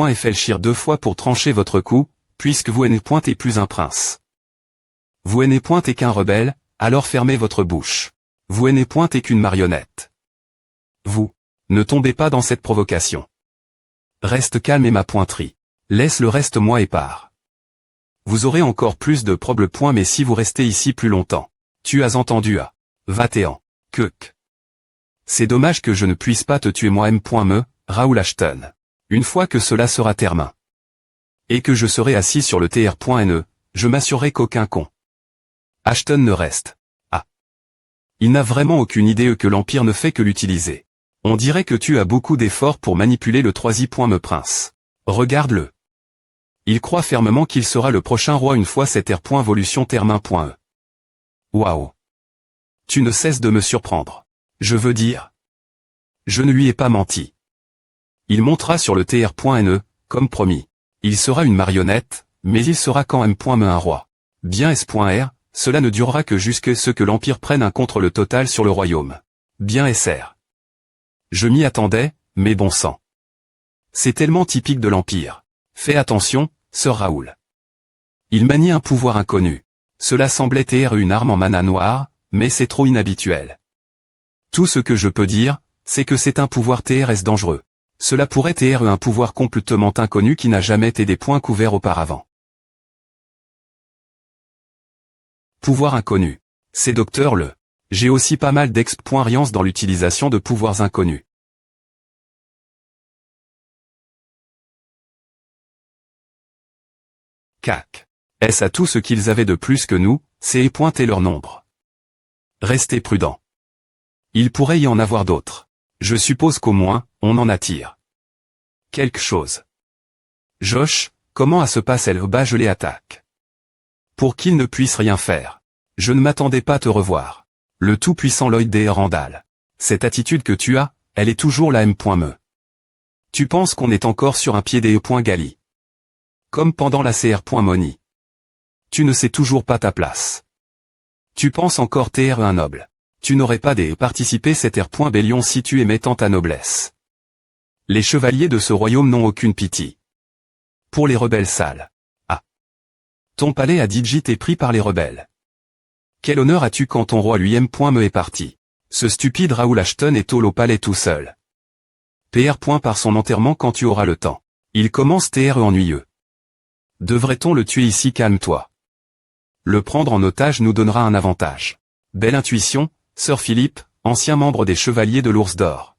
réfléchir 2 fois pour trancher votre coup, puisque vous n'êtes plus un prince. Vous n'êtes qu'un rebelle, alors fermez votre bouche. Vous n'êtes qu'une marionnette. Vous, ne tombez pas dans cette provocation. Reste calme et ma pointerie. Laisse le reste moi et pars. Vous aurez encore plus de points mais si vous restez ici plus longtemps. Tu as entendu à 21. Keuk. C'est dommage que je ne puisse pas te tuer moi-même. Raoul Ashton. Une fois que cela sera terminé. Et que je serai assis sur le tr.ne, je m'assurerai qu'aucun con. Ashton ne reste. Ah. Il n'a vraiment aucune idée que l'Empire ne fait que l'utiliser. On dirait que tu as beaucoup d'efforts pour manipuler le 3i. Prince. Regarde-le. Il croit fermement qu'il sera le prochain roi une fois cette R.volution termin.e. Waouh. Tu ne cesses de me surprendre. Je veux dire. Je ne lui ai pas menti. Il montera sur le tr.ne, comme promis. Il sera une marionnette, mais il sera quand même un roi. Bien S.R, cela ne durera que jusqu'à ce que l'Empire prenne un contrôle total sur le royaume. Bien SR. Je m'y attendais, mais bon sang. C'est tellement typique de l'Empire. Fais attention, Sir Raoul. Il manie un pouvoir inconnu. Cela semblait être une arme en mana noire, mais c'est trop inhabituel. Tout ce que je peux dire, c'est que c'est un pouvoir TRS dangereux. Cela pourrait être un pouvoir complètement inconnu qui n'a jamais été des points couverts auparavant. Pouvoir inconnu. C'est Docteur Le. J'ai aussi pas mal d'expérience dans l'utilisation de pouvoirs inconnus. CAC. Est-ce à tout ce qu'ils avaient de plus que nous, c'est pointer leur nombre. Restez prudents. Il pourrait y en avoir d'autres. Je suppose qu'au moins, on en attire. Quelque chose. Josh, comment à se passer le bas je les attaque. Pour qu'ils ne puissent rien faire. Je ne m'attendais pas à te revoir. Le tout-puissant Lloyd D. Randall. Cette attitude que tu as, elle est toujours la M.me. Tu penses qu'on est encore sur un pied des E.Gali. Comme pendant la CR.Moni. Tu ne sais toujours pas ta place. Tu penses encore t'être un noble. Tu n'aurais pas participé cette R.Bellion si tu aimais tant ta noblesse. Les chevaliers de ce royaume n'ont aucune pitié. Pour les rebelles sales. Ah. Ton palais à Digit est pris par les rebelles. Quel honneur as-tu quand ton roi lui me est parti. Ce stupide Raoul Ashton est au palais tout seul. PR. Par son enterrement quand tu auras le temps. Il commence TR ennuyeux. Devrait-on le tuer ici? Calme-toi. Le prendre en otage nous donnera un avantage. Belle intuition, Sir Philippe, ancien membre des Chevaliers de l'Ours d'Or.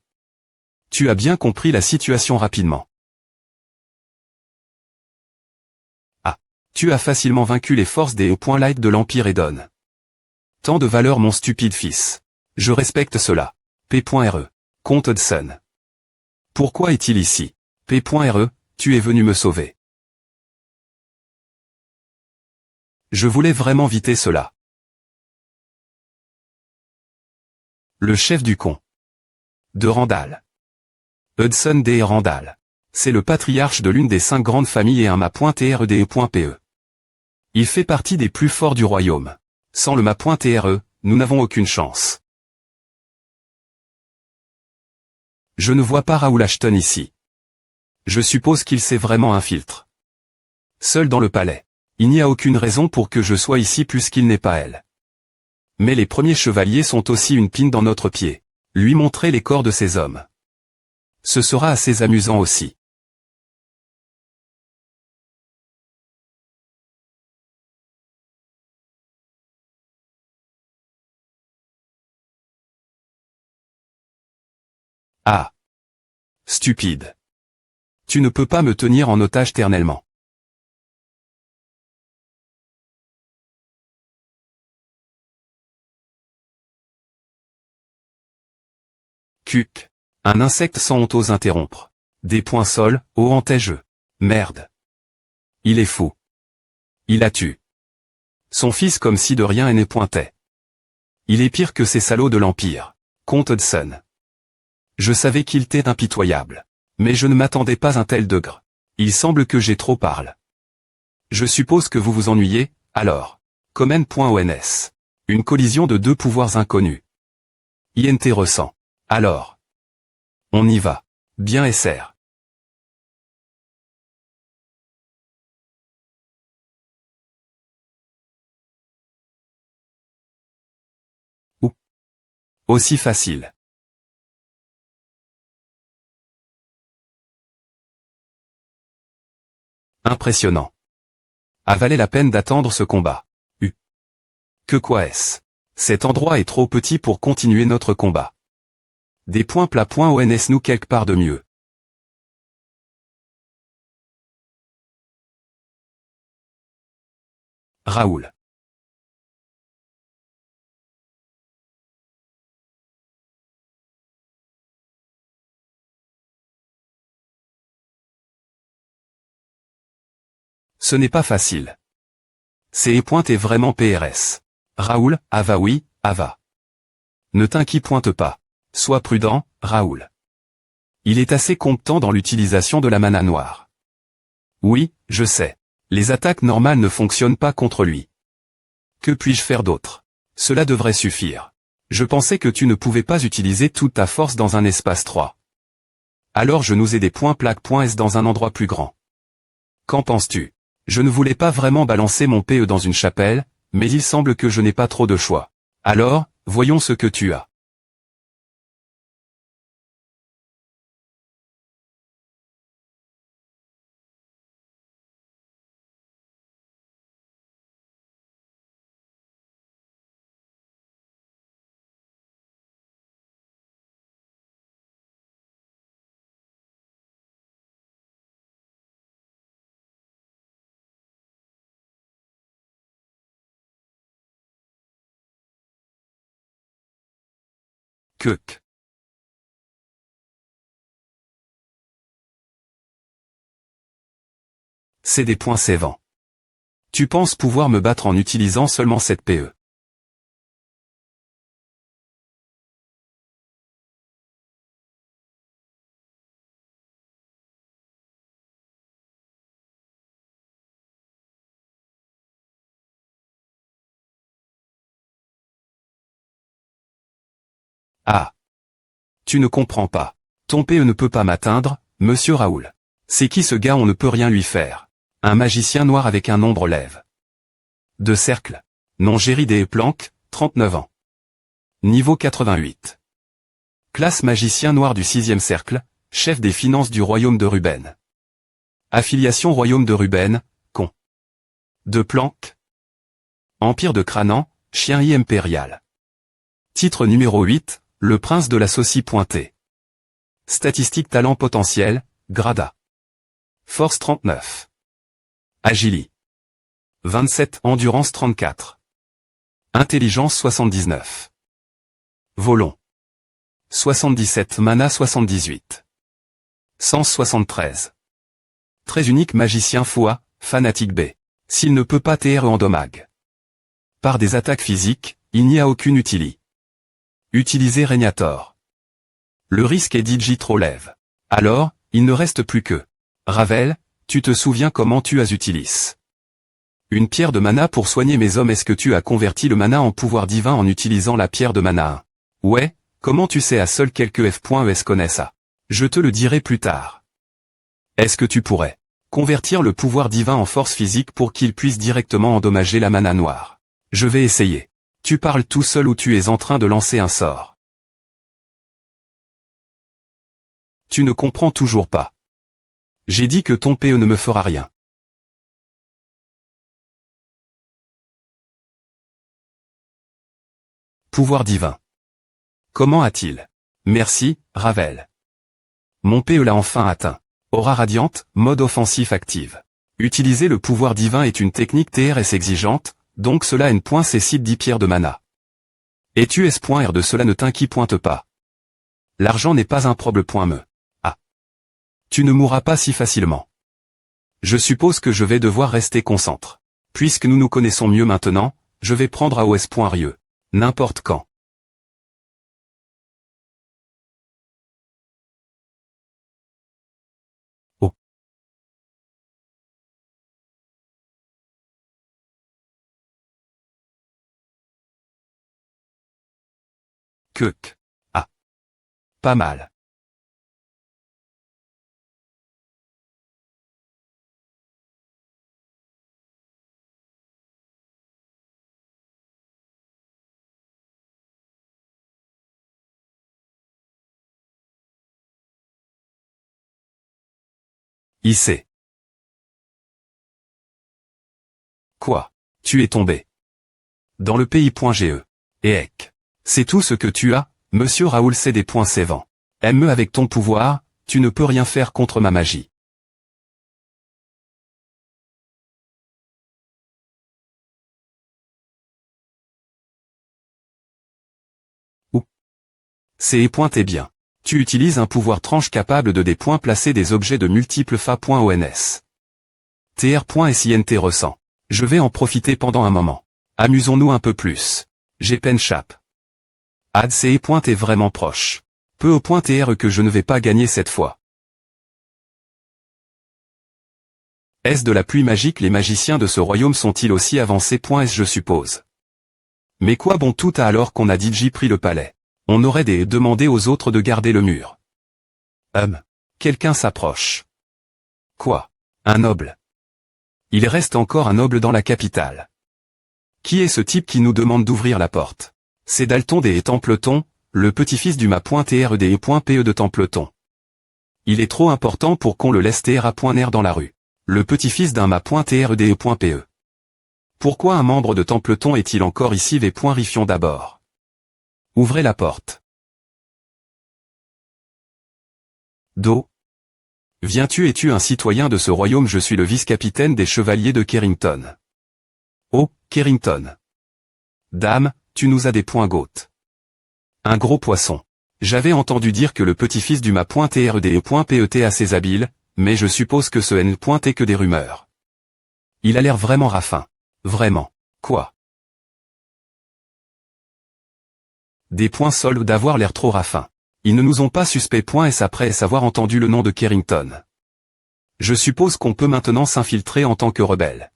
Tu as bien compris la situation rapidement. Ah. Tu as facilement vaincu les forces des E.Light de l'Empire Edon. Tant de valeur mon stupide fils. Je respecte cela. P.re. Comte Hudson. Pourquoi est-il ici? P.re, tu es venu me sauver. Je voulais vraiment éviter cela. Le chef du con. De Randall. Hudson D. Randall. C'est le patriarche de l'une des 5 grandes familles et un ma.TRDE.PE. Il fait partie des plus forts du royaume. Sans le ma.TRE, nous n'avons aucune chance. Je ne vois pas Raoul Ashton ici. Je suppose qu'il s'est vraiment infiltré. Seul dans le palais. Il n'y a aucune raison pour que je sois ici puisqu'il n'est pas elle. Mais les premiers chevaliers sont aussi une pine dans notre pied. Lui montrer les corps de ces hommes. Ce sera assez amusant aussi. Ah. Stupide. Tu ne peux pas me tenir en otage éternellement. Cuc. Un insecte sans honte ose interrompre. Des points sol, oh antais-je. Merde. Il est fou. Il a tué son fils comme si de rien n'est pointait. Il est pire que ces salauds de l'Empire. Comte Hudson. Je savais qu'il était impitoyable. Mais je ne m'attendais pas à un tel degré. Il semble que j'ai trop parlé. Je suppose que vous vous ennuyez, alors. Comment.ons. Une collision de 2 pouvoirs inconnus. INT ressent. Alors. On y va. Bien SR. Aussi facile. Impressionnant. A valait la peine d'attendre ce combat. Que quoi est-ce? Cet endroit est trop petit pour continuer notre combat. Des points plats point ONS nous quelque part de mieux. Raoul. Ce n'est pas facile. C'est pointe est vraiment PRS. Raoul, Ava oui, Ava. Ne t'inquiète pas. Sois prudent, Raoul. Il est assez compétent dans l'utilisation de la mana noire. Oui, je sais. Les attaques normales ne fonctionnent pas contre lui. Que puis-je faire d'autre? Cela devrait suffire. Je pensais que tu ne pouvais pas utiliser toute ta force dans un espace 3. Alors je nous ai des points plaques point S dans un endroit plus grand. Qu'en penses-tu? Je ne voulais pas vraiment balancer mon PE dans une chapelle, mais il semble que je n'ai pas trop de choix. Alors, voyons ce que tu as. Que. C'est des points sévants. Tu penses pouvoir me battre en utilisant seulement cette PE. Ah. Tu ne comprends pas. Ton PE ne peut pas m'atteindre, monsieur Raoul. C'est qui ce gars? On ne peut rien lui faire. Un magicien noir avec un nombre lève. De cercle. Nom Géry et Planck, 39 ans. Niveau 88. Classe magicien noir du 6e cercle, chef des finances du royaume de Ruben. Affiliation royaume de Ruben, con. De Planck. Empire de Cranan, chien impérial. Titre numéro 8, le prince de la saucie pointée. Statistique talent potentiel, Grada. Force 39. Agili. 27, endurance 34. Intelligence 79. Volon. 77, mana 78. Sens 73. Très unique magicien foi, fanatique B. S'il ne peut pas TR endommage. Par des attaques physiques, il n'y a aucune utilité. Utiliser Régnator. Le risque est Digi trop lève. Alors, il ne reste plus que. Ravel, tu te souviens comment tu as utilisé une pierre de mana pour soigner mes hommes? Est-ce que tu as converti le mana en pouvoir divin en utilisant la pierre de mana 1? Ouais, comment tu sais? À seul quelques F.es connaissent ça. Je te le dirai plus tard. Est-ce que tu pourrais convertir le pouvoir divin en force physique pour qu'il puisse directement endommager la mana noire? Je vais essayer. Tu parles tout seul ou tu es en train de lancer un sort? Tu ne comprends toujours pas. J'ai dit que ton PE ne me fera rien. Pouvoir divin. Comment a-t-il? Merci, Ravel. Mon PE l'a enfin atteint. Aura radiante, mode offensif active. Utiliser le pouvoir divin est une technique TRS exigeante, donc cela N.C 10 pierres de mana. Et tu S.R de cela ne t'inquiète pas. L'argent n'est pas un problème. Ah. Tu ne mourras pas si facilement. Je suppose que je vais devoir rester concentré. Puisque nous nous connaissons mieux maintenant, je vais prendre AOS.RIE. N'importe quand. Oh. Que. Ah. Pas mal. IC. Quoi? Tu es tombé. Dans le pays.ge. Ec. C'est tout ce que tu as, monsieur Raoul, c'est des points sévants. Aime-me avec ton pouvoir, tu ne peux rien faire contre ma magie. Ou. C'est pointé bien. Tu utilises un pouvoir tranche capable de des points placer des objets de multiples fa.ons. tr.sint ressent. Je vais en profiter pendant un moment. Amusons-nous un peu plus. J'ai peine chape. Ad c'est est vraiment proche. Peu au point tr que je ne vais pas gagner cette fois. Est-ce de la pluie magique? Les magiciens de ce royaume sont-ils aussi avancés? S je suppose. Mais quoi bon tout à alors qu'on a DJ pris le palais. On aurait demandé aux autres de garder le mur. Quelqu'un s'approche. Quoi? Un noble. Il reste encore un noble dans la capitale. Qui est ce type qui nous demande d'ouvrir la porte? C'est Dalton des Templeton, le petit-fils du ma.tr.de de Templeton. Il est trop important pour qu'on le laisse tr.ner dans la rue. Le petit-fils d'un ma.tr.de.pe. Pourquoi un membre de Templeton est-il encore ici? Rifions d'abord. Ouvrez la porte. Do. Viens-tu? Es-tu un citoyen de ce royaume? Je suis le vice-capitaine des chevaliers de Carrington. Oh, Carrington. Dame, tu nous as des points gouttes. Un gros poisson. J'avais entendu dire que le petit-fils du ma.tr.de.pe était assez habile, mais je suppose que ce n.est que des rumeurs. Il a l'air vraiment rafin. Vraiment. Quoi? Des points sols d'avoir l'air trop rafin. Ils ne nous ont pas suspect.s après avoir entendu le nom de Carrington. Je suppose qu'on peut maintenant s'infiltrer en tant que rebelle.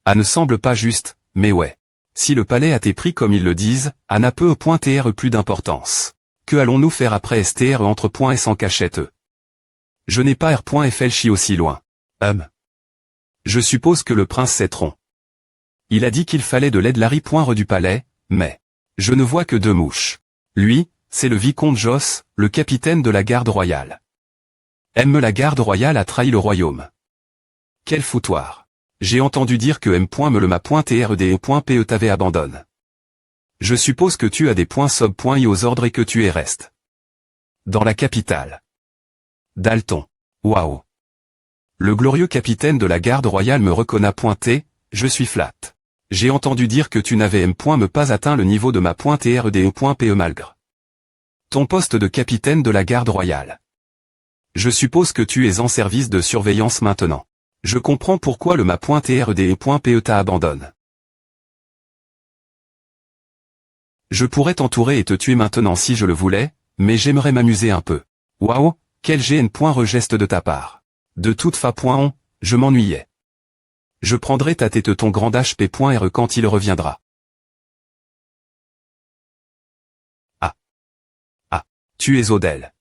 Ah ne semble pas juste, mais ouais. Si le palais a été pris comme ils le disent, à n'a peu .tr plus d'importance. Que allons-nous faire après str entre .s en cachette? Je n'ai pas r.flchi aussi loin. Je suppose que le prince Cetron. Il a dit qu'il fallait de l'aide Larry.re du palais, mais je ne vois que 2 mouches. Lui, c'est le vicomte Joss, le capitaine de la garde royale. La garde royale a trahi le royaume. Quel foutoir. J'ai entendu dire que me le ma.tr.de.pe t'avait abandonne. Je suppose que tu as des points sob.i aux ordres et que tu es reste. Dans la capitale. Dalton. Waouh. Le glorieux capitaine de la garde royale me reconnaît. Je suis flat. J'ai entendu dire que tu n'avais me pas atteint le niveau de ma.tr.de.pe malgré ton poste de capitaine de la garde royale. Je suppose que tu es en service de surveillance maintenant. Je comprends pourquoi le ma.tr.de.pe t'abandonne. Je pourrais t'entourer et te tuer maintenant si je le voulais, mais j'aimerais m'amuser un peu. Waouh, quel geste de ta part. De toute façon, je m'ennuyais. Je prendrai ta tête ton grand HP.re quand il reviendra. Tu es Odell.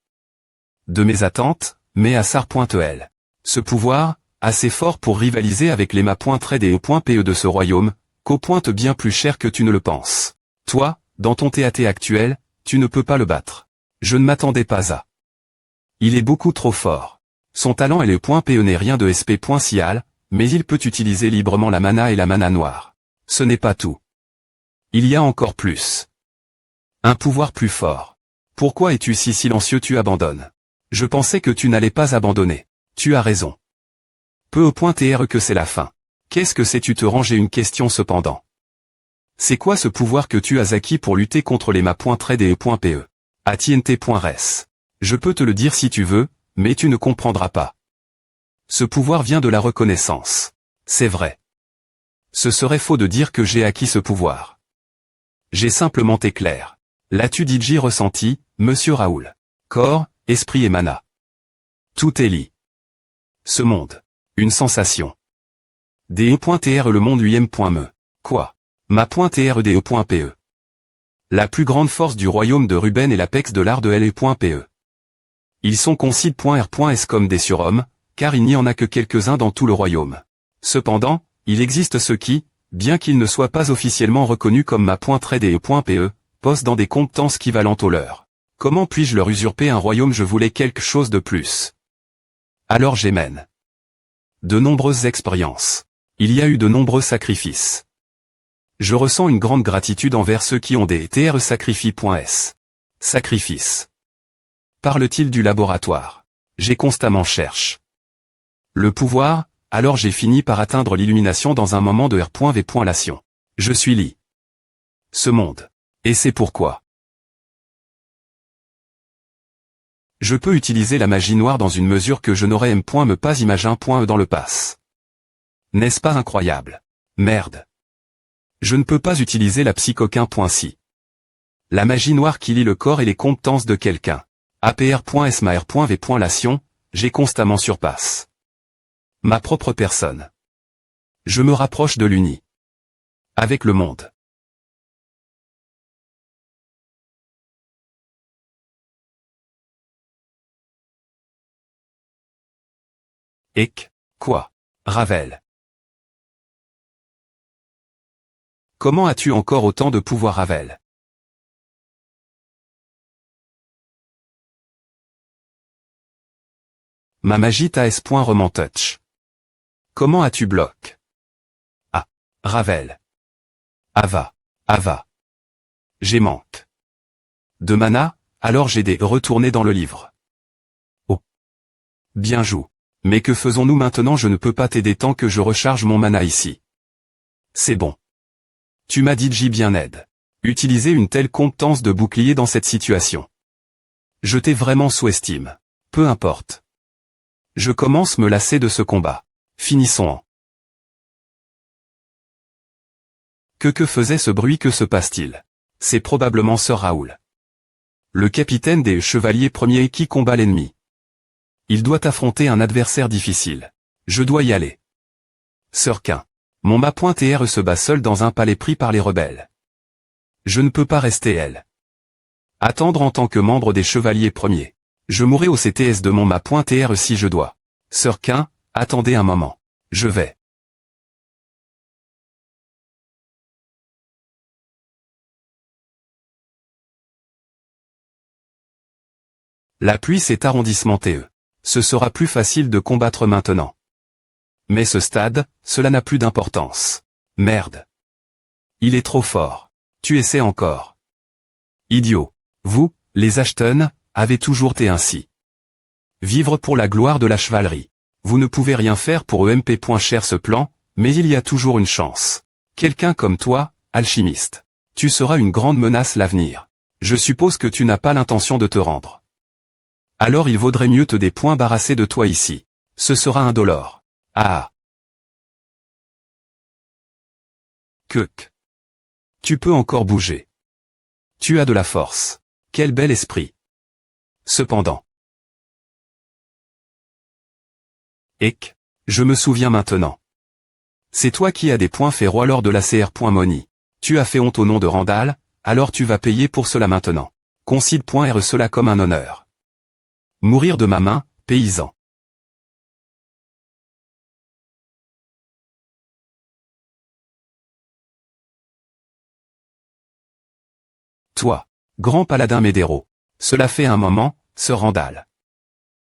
De mes attentes, mais à Sar.el. Ce pouvoir, assez fort pour rivaliser avec les ma.tr.de.pe de ce royaume, qu'au pointe bien plus cher que tu ne le penses. Toi, dans ton TAT actuel, tu ne peux pas le battre. Je ne m'attendais pas à. Il est beaucoup trop fort. Son talent est le .pe n'est rien de SP.cial, mais il peut utiliser librement la mana et la mana noire. Ce n'est pas tout. Il y a encore plus. Un pouvoir plus fort. Pourquoi es-tu si silencieux? Tu abandonnes. Je pensais que tu n'allais pas abandonner. Tu as raison. Peu au .tr que c'est la fin. Qu'est-ce que c'est? Tu te ranges une question cependant. C'est quoi ce pouvoir que tu as acquis pour lutter contre les ma.tr.de.pe? ATNT.res. Je peux te le dire si tu veux, mais tu ne comprendras pas. Ce pouvoir vient de la reconnaissance. C'est vrai. Ce serait faux de dire que j'ai acquis ce pouvoir. J'ai simplement été clair. L'as-tu DJ ressenti, monsieur Raoul? Corps, esprit et mana. Tout est lié. Ce monde. Une sensation. DE.tr le monde lui-même.me. Quoi? Ma.tr.de.pe. La plus grande force du royaume de Ruben est l'apex de l'art de LE.pe. Ils sont consid.r.s comme des surhommes, car il n'y en a que quelques-uns dans tout le royaume. Cependant, il existe ceux qui, bien qu'ils ne soient pas officiellement reconnus comme ma.tr.de.pe, posent dans des compétences équivalentes aux leurs. Comment puis-je leur usurper un royaume? Je voulais quelque chose de plus. Alors j'émène. De nombreuses expériences. Il y a eu de nombreux sacrifices. Je ressens une grande gratitude envers ceux qui ont des TR-sacrifie.s. Sacrifice. Parle-t-il du laboratoire? J'ai constamment cherché le pouvoir, alors j'ai fini par atteindre l'illumination dans un moment de R.V.lation. Je suis li. Ce monde. Et c'est pourquoi. Je peux utiliser la magie noire dans une mesure que je n'aurais me pas imagine.e dans le pass. N'est-ce pas incroyable? Merde. Je ne peux pas utiliser la psychoquin.si. La magie noire qui lie le corps et les compétences de quelqu'un. APR.SMAR.V.lation, j'ai constamment surpasse. Ma propre personne. Je me rapproche de l'uni. Avec le monde. Quoi? Ravel. Comment as-tu encore autant de pouvoir, Ravel? Ma magie t'as touch. Comment as-tu bloc? Ah. Ravel. Ava. J'ai manque de mana, alors j'ai des retourner dans le livre. Oh. Bien joué. Mais que faisons-nous maintenant? Je ne peux pas t'aider tant que je recharge mon mana ici. C'est bon. Tu m'as dit J bien aide. Utiliser une telle compétence de bouclier dans cette situation. Je t'ai vraiment sous-estime. Peu importe. Je commence me lasser de ce combat. Finissons en. Que faisait ce bruit? Que se passe-t-il? C'est probablement Sir Raoul. Le capitaine des chevaliers premiers qui combat l'ennemi. Il doit affronter un adversaire difficile. Je dois y aller. Sir Quin. Mon ma.tr se bat seul dans un palais pris par les rebelles. Je ne peux pas rester elle. Attendre en tant que membre des chevaliers premiers. Je mourrai au CTS de mon ma.tr si je dois. Sir Quin, attendez un moment. Je vais. La pluie c'est arrondissement TE. Ce sera plus facile de combattre maintenant. Mais ce stade, cela n'a plus d'importance. Merde. Il est trop fort. Tu essaies encore. Idiot. Vous, les Ashton, avez toujours été ainsi. Vivre pour la gloire de la chevalerie. Vous ne pouvez rien faire pour EMP. Cher ce plan, mais il y a toujours une chance. Quelqu'un comme toi, alchimiste. Tu seras une grande menace l'avenir. Je suppose que tu n'as pas l'intention de te rendre. Alors il vaudrait mieux te débarrasser de toi ici. Ce sera indolore. Ah. Tu peux encore bouger. Tu as de la force. Quel bel esprit. Cependant. Je me souviens maintenant. C'est toi qui as des points fait roi lors de la CR.Moni. Tu as fait honte au nom de Randall, alors tu vas payer pour cela maintenant. Considère cela comme un honneur. Mourir de ma main, paysan. Toi, grand paladin Médéro. Cela fait un moment, Sir Randall.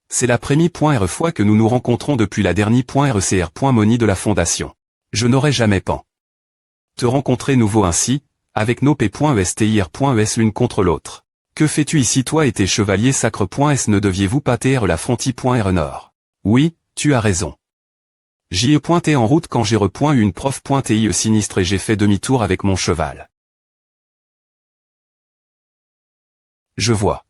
C'est la première fois que nous nous rencontrons depuis la dernière .RCR.Moni de la Fondation. Je n'aurais jamais pen. Te rencontrer nouveau ainsi, avec nos P.ESTIR.ES l'une contre l'autre. Que fais-tu ici toi et tes chevaliers sacres.S ne deviez-vous pas TR la Fonti.R Nord? Oui, tu as raison. J'y ai pointé en route quand j'ai eu une prof.TIE sinistre et j'ai fait demi-tour avec mon cheval. Je vois.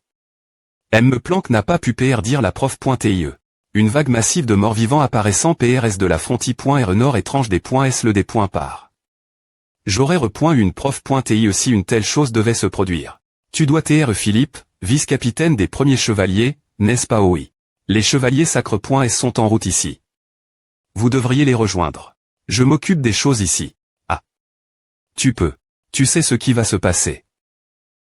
M. Planck n'a pas pu dire la prof.TIE. Une vague massive de morts vivants apparaissant PRS de la Fonti.R Nord étrange des .S le des points par. J'aurais une prof.TIE si une telle chose devait se produire. Tu dois TR Philippe, vice-capitaine des premiers chevaliers, n'est-ce pas? Oui. Les chevaliers sacres.S sont en route ici. Vous devriez les rejoindre. Je m'occupe des choses ici. Ah. Tu peux. Tu sais ce qui va se passer.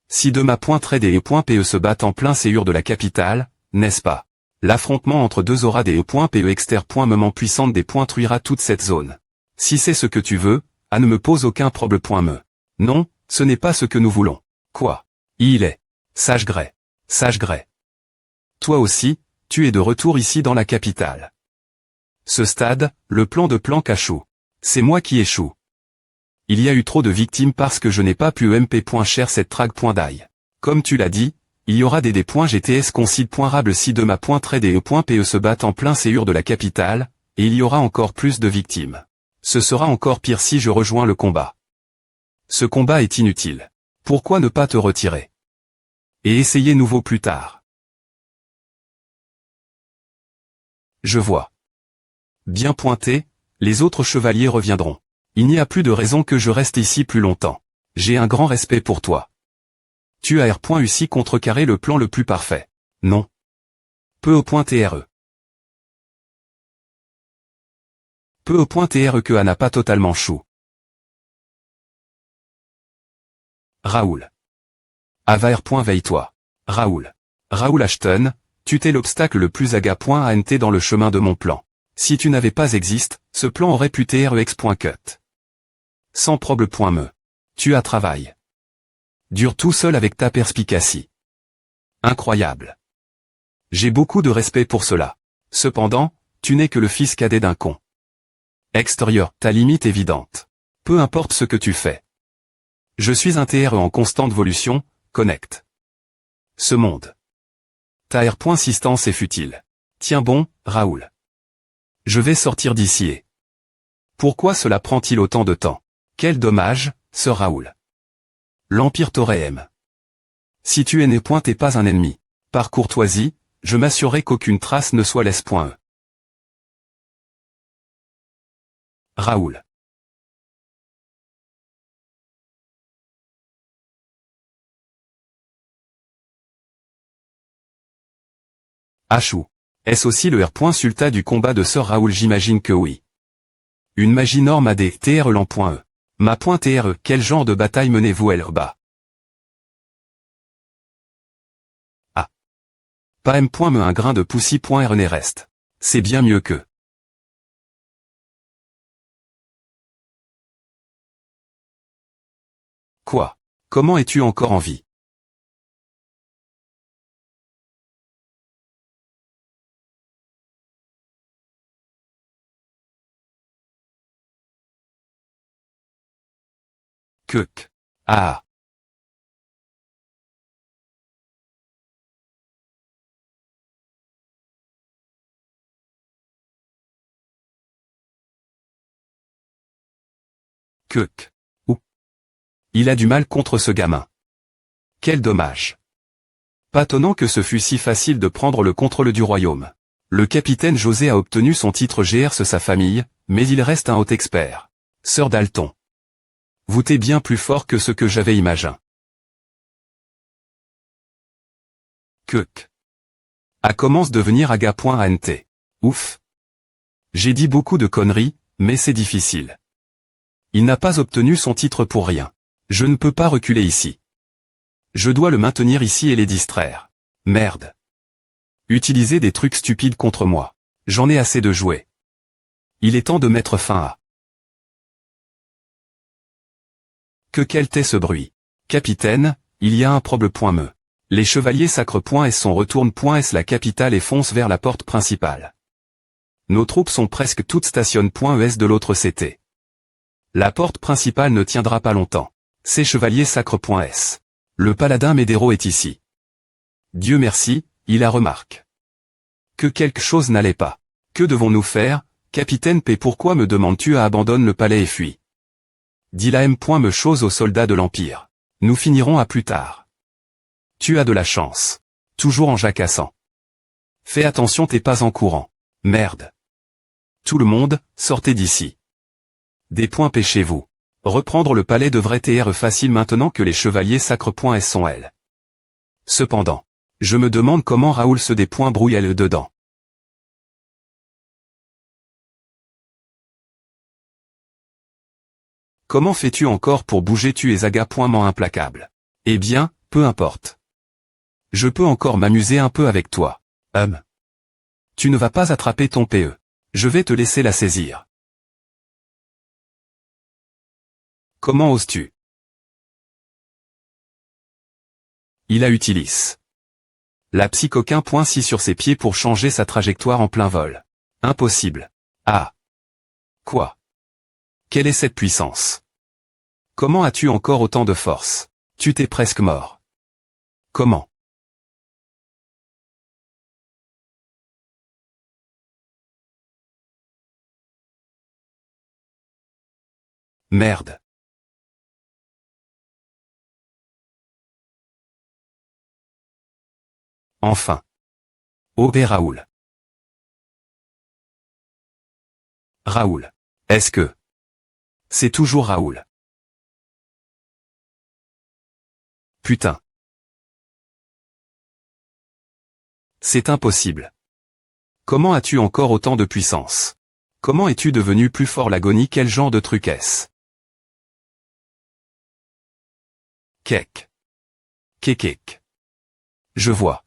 Si de ma .trade et E.PE se battent en plein séjour de la capitale, n'est-ce pas? L'affrontement entre deux auras des E.PE exter.moment puissante détruira toute cette zone. Si c'est ce que tu veux, ne me pose aucun problème. Non, ce n'est pas ce que nous voulons. Quoi? Il est. Sage Grey. Sage Grey. Toi aussi, tu es de retour ici dans la capitale. Ce stade, le plan de planque échoue. C'est moi qui échoue. Il y a eu trop de victimes parce que je n'ai pas pu emp.share cette track.die. Comme tu l'as dit, il y aura des d.gts concide.rable si dema.trade et e.pe se battent en plein séur de la capitale, et il y aura encore plus de victimes. Ce sera encore pire si je rejoins le combat. Ce combat est inutile. Pourquoi ne pas te retirer? Et essayer nouveau plus tard. Je vois. Bien pointé, les autres chevaliers reviendront. Il n'y a plus de raison que je reste ici plus longtemps. J'ai un grand respect pour toi. Tu as R.Ussi contrecarré le plan le plus parfait. Non. Peu au.tre. Peu au.tre que A n'a pas totalement chou. Raoul. Ava R.veille-toi. Raoul. Raoul Ashton, tu t'es l'obstacle le plus aga.ant dans le chemin de mon plan. Si tu n'avais pas existe, ce plan aurait pu trex.cut. Sans problème.me. Tu as travail. Dure tout seul avec ta perspicacie. Incroyable. J'ai beaucoup de respect pour cela. Cependant, tu n'es que le fils cadet d'un con. Extérieur, ta limite évidente. Peu importe ce que tu fais. Je suis un TRE en constante évolution, connecte. Ce monde. Ta R.sistance est futile. Tiens bon, Raoul. Je vais sortir d'ici et... Pourquoi cela prend-il autant de temps? Quel dommage, ce Raoul. L'Empire t'aurait aime. Si tu es né point t'es pas un ennemi. Par courtoisie, je m'assurerai qu'aucune trace ne soit laisse.e. Raoul. Achou. Est-ce aussi le R.sulta du combat de Sir Raoul? J'imagine que oui. Une magie norme a des TR l'en.e. Ma.TRE, quel genre de bataille menez-vous L-bas? Ah. Pas M.me un grain de poussi.RN reste. C'est bien mieux que. Quoi? Comment es-tu encore en vie? Kuk. Ah. Kuk. Ou. Il a du mal contre ce gamin. Quel dommage. Pas étonnant que ce fût si facile de prendre le contrôle du royaume. Le capitaine José a obtenu son titre GRS sa famille, mais il reste un haut expert. Sir Dalton. Vous t'es bien plus fort que ce que j'avais imaginé. Kuk. A commence devenir aga.ant. Ouf. J'ai dit beaucoup de conneries, mais c'est difficile. Il n'a pas obtenu son titre pour rien. Je ne peux pas reculer ici. Je dois le maintenir ici et les distraire. Merde. Utiliser des trucs stupides contre moi. J'en ai assez de jouer. Il est temps de mettre fin à. Que quel t'est ce bruit? Capitaine, il y a un problème.me. Les chevaliers sacres.s sont retournent.s la capitale et foncent vers la porte principale. Nos troupes sont presque toutes stationnes.es de l'autre CT. La porte principale ne tiendra pas longtemps. Ces chevaliers sacres.s. Le paladin Médéro est ici. Dieu merci, il a remarque. Que quelque chose n'allait pas. Que devons-nous faire, capitaine P? Pourquoi me demandes-tu à abandonner le palais et fuis? Dis la M.me chose aux soldats de l'Empire. Nous finirons à plus tard. Tu as de la chance. Toujours en jacassant. Fais attention t'es pas en courant. Merde. Tout le monde, sortez d'ici. Des points pêchez-vous. Reprendre le palais devrait être facile maintenant que les chevaliers sacres.s sont elles. Cependant, je me demande comment Raoul se brouille elle dedans. Comment fais-tu encore pour bouger? Tu es aga.ment implacable. Eh bien, peu importe. Je peux encore m'amuser un peu avec toi. Tu ne vas pas attraper ton PE. Je vais te laisser la saisir. Comment oses-tu? Il a utilisé. La psychoquin.si sur ses pieds pour changer sa trajectoire en plein vol. Impossible. Ah. Quoi? Quelle est cette puissance? Comment as-tu encore autant de force? Tu t'es presque mort. Comment? Merde. Enfin. Oh bé Raoul. Raoul. Est-ce que... C'est toujours Raoul. Putain. C'est impossible. Comment as-tu encore autant de puissance? Comment es-tu devenu plus fort l'agonie? Quel genre de truc est-ce? Kek. Kekek. Je vois.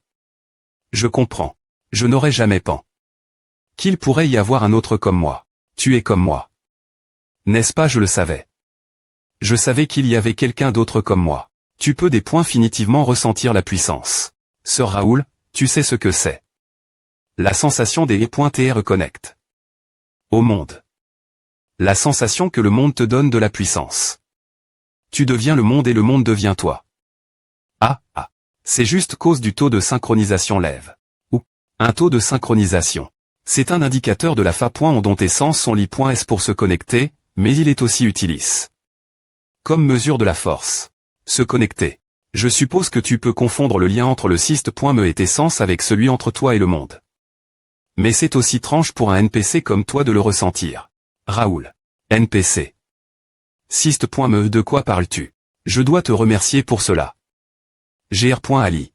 Je comprends. Je n'aurais jamais pen. Qu'il pourrait y avoir un autre comme moi. Tu es comme moi. N'est-ce pas? Je le savais. Je savais qu'il y avait quelqu'un d'autre comme moi. Tu peux définitivement ressentir la puissance. Sœur Raoul, tu sais ce que c'est. La sensation des points reconnecte. Au monde. La sensation que le monde te donne de la puissance. Tu deviens le monde et le monde devient toi. Ah. C'est juste cause du taux de synchronisation lève. Ou, un taux de synchronisation. C'est un indicateur de la fa. Dont tes sens sont li.s pour se connecter, mais il est aussi utilis. Comme mesure de la force. Se connecter. Je suppose que tu peux confondre le lien entre le cyste.me et tes sens avec celui entre toi et le monde. Mais c'est aussi étrange pour un NPC comme toi de le ressentir. Raoul. NPC. Cyste.me, de quoi parles-tu? Je dois te remercier pour cela. Gr.ali.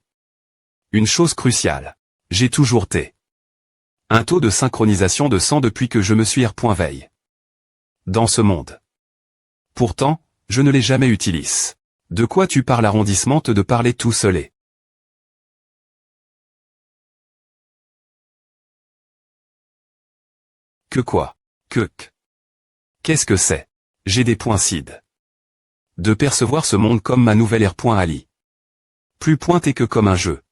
Une chose cruciale. J'ai toujours un taux de synchronisation de sang depuis que je me suis R.veille. Dans ce monde. Pourtant, je ne l'ai jamais utilisé. De quoi tu parles? Arrondissement de parler tout seul. Que quoi? Qu'est-ce que c'est? J'ai des points cid. De percevoir ce monde comme ma nouvelle R.ali. Plus pointé que comme un jeu.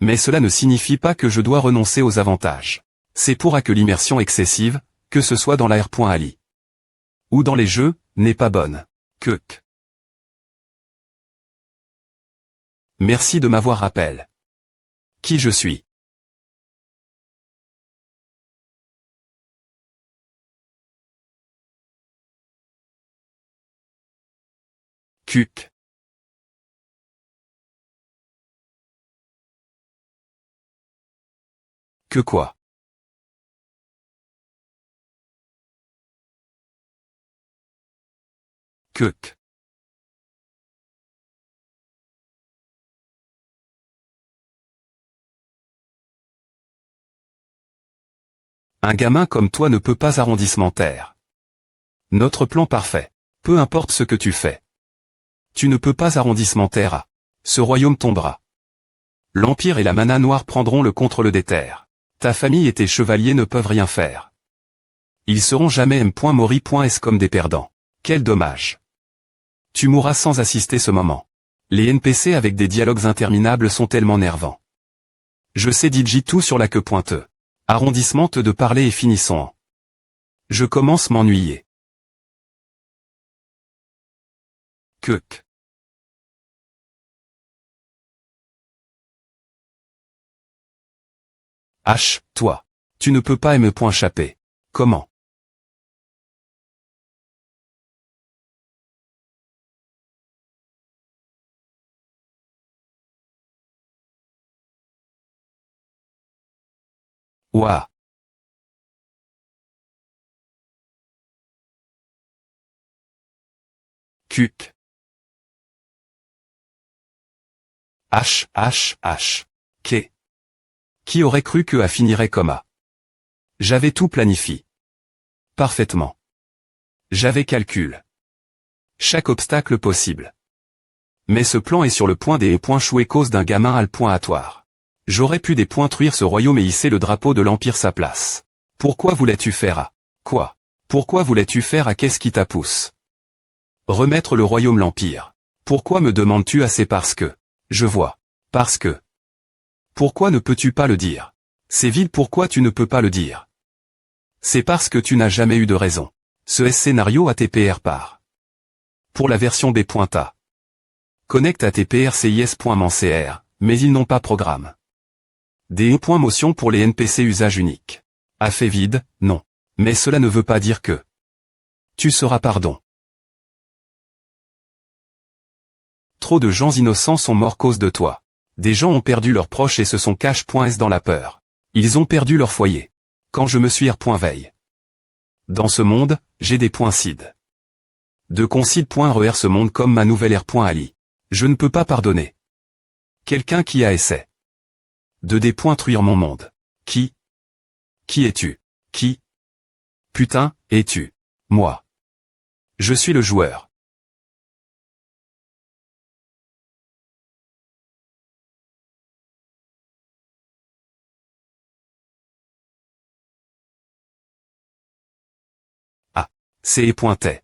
Mais cela ne signifie pas que je dois renoncer aux avantages. C'est pour que l'immersion excessive, que ce soit dans la R.ali ou dans les jeux, n'est pas bonne. Merci de m'avoir rappelé. Qui je suis. Que quoi? Un gamin comme toi ne peut pas arrondissementaire. Notre plan parfait. Peu importe ce que tu fais. Tu ne peux pas arrondissementaire. Ce royaume tombera. L'Empire et la mana noire prendront le contrôle des terres. Ta famille et tes chevaliers ne peuvent rien faire. Ils seront jamais m.mori.s comme des perdants. Quel dommage. Tu mourras sans assister ce moment. Les NPC avec des dialogues interminables sont tellement nervants. Je sais Digi tout sur la queue pointeux. Arrondissement de parler et finissons en. Je commence m'ennuyer. H, toi. Tu ne peux pas me.chapper. Comment? Ouah. H. Qui aurait cru que A finirait comme A? J'avais tout planifié. Parfaitement. J'avais calculé chaque obstacle possible. Mais ce plan est sur le point des points choués cause d'un gamin à le point atoire. J'aurais pu dépointruire ce royaume et hisser le drapeau de l'Empire sa place. Pourquoi voulais-tu faire à quoi? Pourquoi voulais-tu faire à qu'est-ce qui t'a pousse? Remettre le royaume l'Empire. Pourquoi me demandes-tu assez? Parce que. Je vois. Parce que. Pourquoi ne peux-tu pas le dire? C'est vil, pourquoi tu ne peux pas le dire? C'est parce que tu n'as jamais eu de raison. Ce scénario ATPR par. Pour la version B.A. Connect ATPRCIS.MANCR, mais ils n'ont pas programme. DE.motion pour les NPC usage unique. A fait vide, non. Mais cela ne veut pas dire que. Tu seras pardon. Trop de gens innocents sont morts cause de toi. Des gens ont perdu leurs proches et se sont cash.s dans la peur. Ils ont perdu leur foyer. Quand je me suis R.veille. Dans ce monde, j'ai des points cid. De concide.RER ce monde comme ma nouvelle R.Ali. Je ne peux pas pardonner. Quelqu'un qui a essayé de détruire mon monde. Qui es-tu? Qui? Putain, es-tu? Moi. Je suis le joueur. Ah. C'est pointé.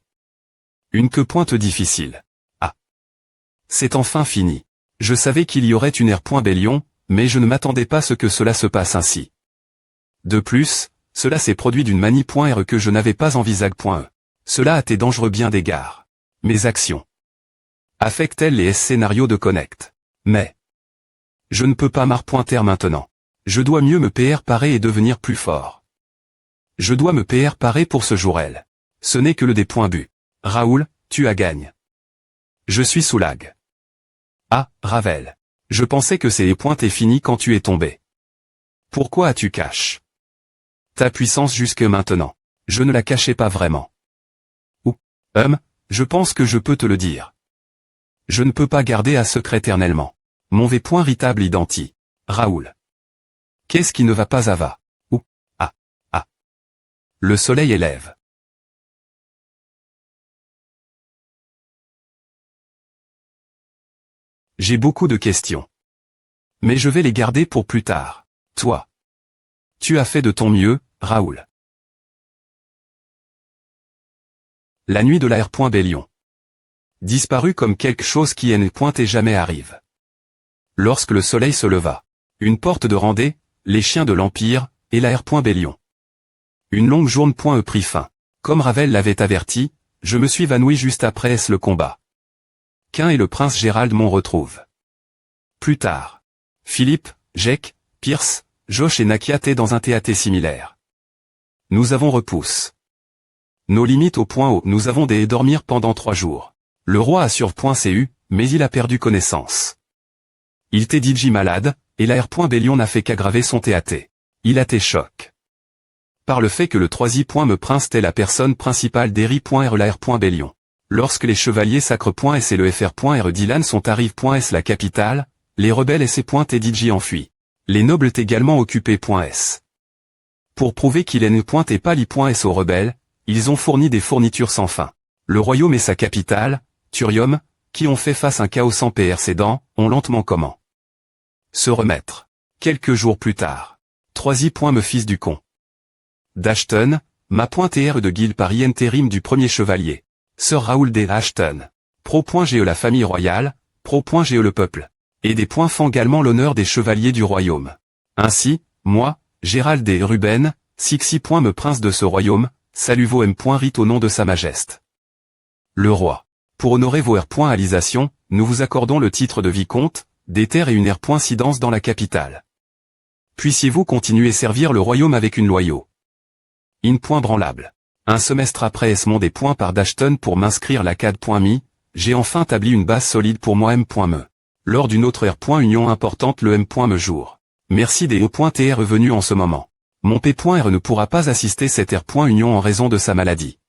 Une que pointe difficile. Ah. C'est enfin fini. Je savais qu'il y aurait une R.Bélion, mais je ne m'attendais pas à ce que cela se passe ainsi. De plus, cela s'est produit d'une manie.R que je n'avais pas envisagé.E. Cela a été dangereux bien d'égards. Mes actions affectent-elles les scénarios de Connect? Mais je ne peux pas m'arpointer maintenant. Je dois mieux me PR parer et devenir plus fort. Je dois me PR parer pour ce jour-elle. Ce n'est que le des points bu. Raoul, tu as gagné. Je suis sous lag. Ah, Ravel. Je pensais que ces points étaient finis quand tu es tombé. Pourquoi as-tu caché ta puissance jusque maintenant? Je ne la cachais pas vraiment. Ou, je pense que je peux te le dire. Je ne peux pas garder un secret éternellement. Mon V.Ritable identi. Raoul. Qu'est-ce qui ne va pas à va? Ou, ah. Le soleil élève. J'ai beaucoup de questions. Mais je vais les garder pour plus tard. Toi. Tu as fait de ton mieux, Raoul. La nuit de la R.Bélion. Disparu comme quelque chose qui n'est point et jamais arrive. Lorsque le soleil se leva. Une porte de rendez, les chiens de l'Empire, et la R.Bélion. Une longue journée.E prit fin. Comme Ravel l'avait averti, je me suis évanoui juste après le combat. Quin et le prince Gérald m'en retrouvent. Plus tard. Philippe, Jake, Pierce, Josh et Nakia étaient dans un théâtre similaire. Nous avons repousse nos limites au point où nous avons des dormir pendant 3 jours. Le roi assure.cu, mais il a perdu connaissance. Il t'est dit malade, et la R.Bélion n'a fait qu'aggraver son théâtre. Il a été choc. Par le fait que le 3i. Prince était la personne principale d'Eri.R la R.Bélion. Lorsque les chevaliers sacres.s et le FR.R Dylan sont arrivent.s la capitale, les rebelles et enfuient. Les nobles est également occupés.s. Pour prouver qu'il est pas li.s aux rebelles, ils ont fourni des fournitures sans fin. Le royaume et sa capitale, Thurium, qui ont fait face à un chaos sans précédent, ont lentement comment se remettre. Quelques jours plus tard. 3i. Me fils du con. d'Ashton, ma .r de guilde par intérim du premier chevalier. Sir Raoul D. Ashton. Pro.ge la famille royale, Pro.ge le peuple. Et des points font également l'honneur des chevaliers du royaume. Ainsi, moi, Gérald D. Ruben, 6i. Me prince de ce royaume, salue vos M.Rit au nom de sa majesté. Le roi. Pour honorer vos R.alisations, nous vous accordons le titre de vicomte, des terres et une R.incidence dans la capitale. Puissiez-vous continuer servir le royaume avec une loyauté branlable. Un semestre après mon des points par d'Ashton pour m'inscrire la CAD.me, j'ai enfin établi une base solide pour moi M.me. Lors d'une autre R.union importante le M.me jour. Merci des E.TR revenus en ce moment. Mon P.R ne pourra pas assister cette R.union en raison de sa maladie.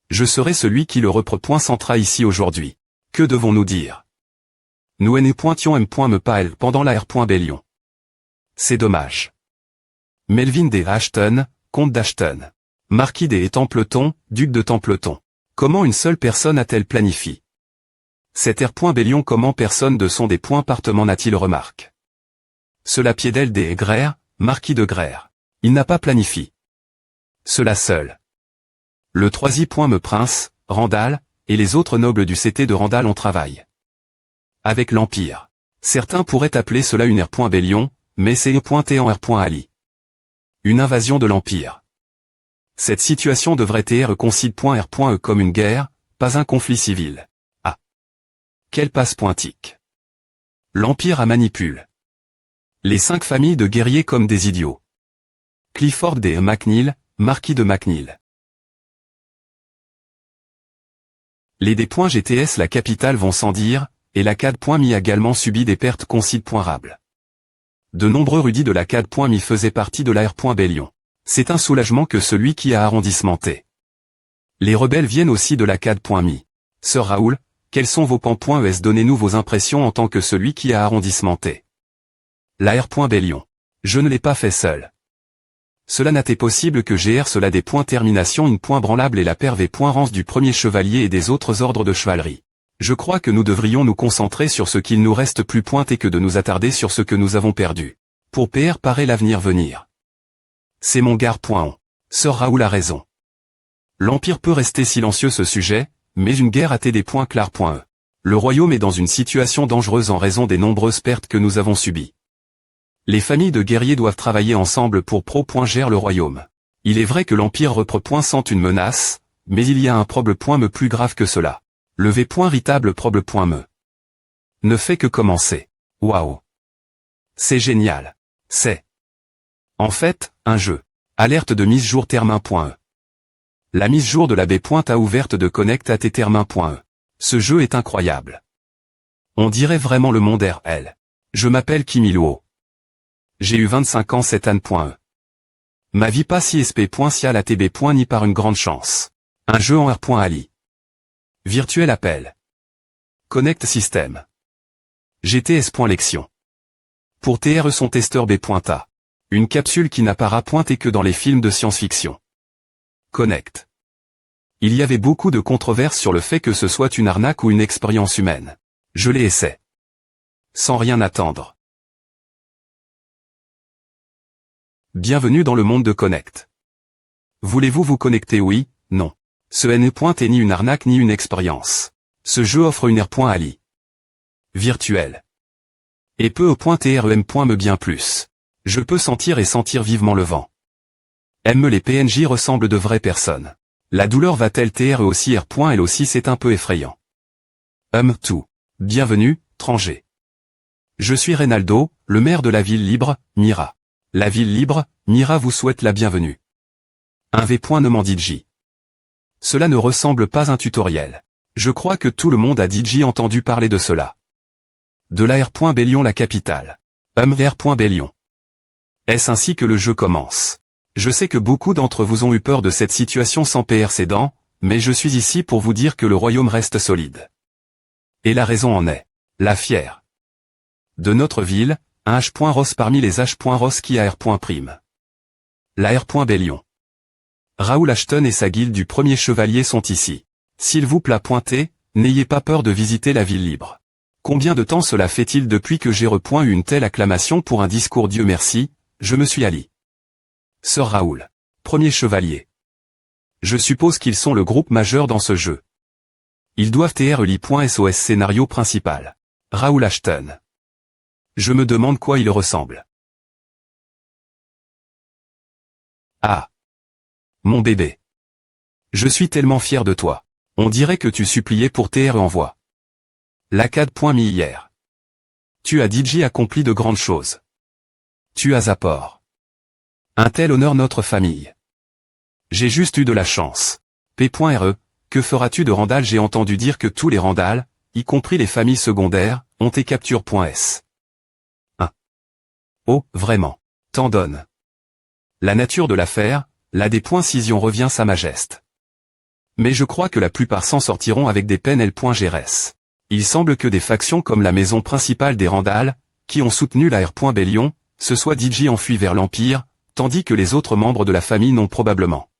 Je serai celui qui le repre.centra ici aujourd'hui. Que devons-nous dire? Nous pointions M.me pas elle pendant la R.Bélion. C'est dommage. Melvin des Ashton, comte d'Ashton. Marquis des Templeton, duc de Templeton. Comment une seule personne a-t-elle planifié cette R.Bélion? Comment personne de son des partement n'a-t-il remarqué cela? Piedel des Grère, marquis de Grère. Il n'a pas planifié cela seul. Le 3i. Me prince, Randall, et les autres nobles du CT de Randall ont travaillé avec l'Empire. Certains pourraient appeler cela une R.Bélion, mais c'est pointé en R.Ali. Une invasion de l'Empire. Cette situation devrait être consid.r.e comme une guerre, pas un conflit civil. Ah. Quel passe pointique. L'Empire a manipule. Les 5 familles de guerriers comme des idiots. Clifford de McNeil, marquis de McNeil. Les D.GTS la capitale vont sans dire, et la CAD.me a également subi des pertes considérables. De nombreux rudis de la CAD.me faisaient partie de l'AR.Bellion. C'est un soulagement que celui qui a arrondissementé. Les rebelles viennent aussi de la CAD.me. Sir Raoul, quels sont vos pans.es? Donnez-nous vos impressions en tant que celui qui a arrondissementé. L'AR.Bellion. Je ne l'ai pas fait seul. Cela n'a été possible que GR cela des points termination une point branlable et la paire V.Rance du premier chevalier et des autres ordres de chevalerie. Je crois que nous devrions nous concentrer sur ce qu'il nous reste plus pointé que de nous attarder sur ce que nous avons perdu. Pour PR paraît l'avenir venir. C'est mon gare.on. Sir Raoul a raison. L'Empire peut rester silencieux ce sujet, mais une guerre a été des points clairs.e. Le royaume est dans une situation dangereuse en raison des nombreuses pertes que nous avons subies. Les familles de guerriers doivent travailler ensemble pour pro.gère le royaume. Il est vrai que l'Empire repre.sent une menace, mais il y a un problème.me plus grave que cela. Le V.Ritable problème.me ne fait que commencer. Waouh. C'est génial. C'est en fait, un jeu. Alerte de mise jour termin.e. La mise jour de la B.A ouverte de Connect at termin.e. Ce jeu est incroyable. On dirait vraiment le monde RL. Je m'appelle Kim Il-Woo. J'ai eu 25 ans cette année.e. Ma vie pas si sp.cial atb. Ni par une grande chance. Un jeu en R.Ali. Virtuel appel. Connect System. GTS.lection. Pour TRE son testeur B.A. Une capsule qui n'apparaît pointé que dans les films de science-fiction. Connect. Il y avait beaucoup de controverses sur le fait que ce soit une arnaque ou une expérience humaine. Je l'ai essayé. Sans rien attendre. Bienvenue dans le monde de Connect. Voulez-vous vous connecter? Oui, non. Ce n'est ni une arnaque ni une expérience. Ce jeu offre une R.Ali. Virtuel. Et peut .trem.me bien plus. Je peux sentir et sentir vivement le vent. Les PNJ ressemblent de vraies personnes. La douleur va-t-elle TRE aussi R.L aussi c'est un peu effrayant. Tout. Bienvenue, Tranger. Je suis Reynaldo, le maire de la ville libre, Mira. La ville libre, Mira vous souhaite la bienvenue. Un V.J. Cela ne ressemble pas à un tutoriel. Je crois que tout le monde a DJ entendu parler de cela. De la R.Bellion la capitale. R.Bellion. Est-ce ainsi que le jeu commence? Je sais que beaucoup d'entre vous ont eu peur de cette situation sans précédent, mais je suis ici pour vous dire que le royaume reste solide. Et la raison en est la fière de notre ville, un H.Ross parmi les H.Ross qui a R.Prime. La R.Bellion. Raoul Ashton et sa guilde du premier chevalier sont ici. S'il vous plaît pointer, n'ayez pas peur de visiter la ville libre. Combien de temps cela fait-il depuis que j'ai eu une telle acclamation pour un discours? Dieu merci, je me suis Ali. Sir Raoul. Premier chevalier. Je suppose qu'ils sont le groupe majeur dans ce jeu. Ils doivent être li.sos scénario principal. Raoul Ashton. Je me demande quoi il ressemble. Ah. Mon bébé. Je suis tellement fier de toi. On dirait que tu suppliais pour TR envoi. La CAD.me hier. Tu as DJ accompli de grandes choses. Tu as apport. Un tel honneur notre famille. J'ai juste eu de la chance. P.re, que feras-tu de Randall? J'ai entendu dire que tous les Randall, y compris les familles secondaires, ont été capture.s. Oh, vraiment. T'en donnes. La nature de l'affaire, la D.Cision revient sa majeste. Mais je crois que la plupart s'en sortiront avec des peines L.Grs. Il semble que des factions comme la maison principale des Randall, qui ont soutenu la R.Bellion, se soient DJ enfui vers l'Empire, tandis que les autres membres de la famille n'ont probablement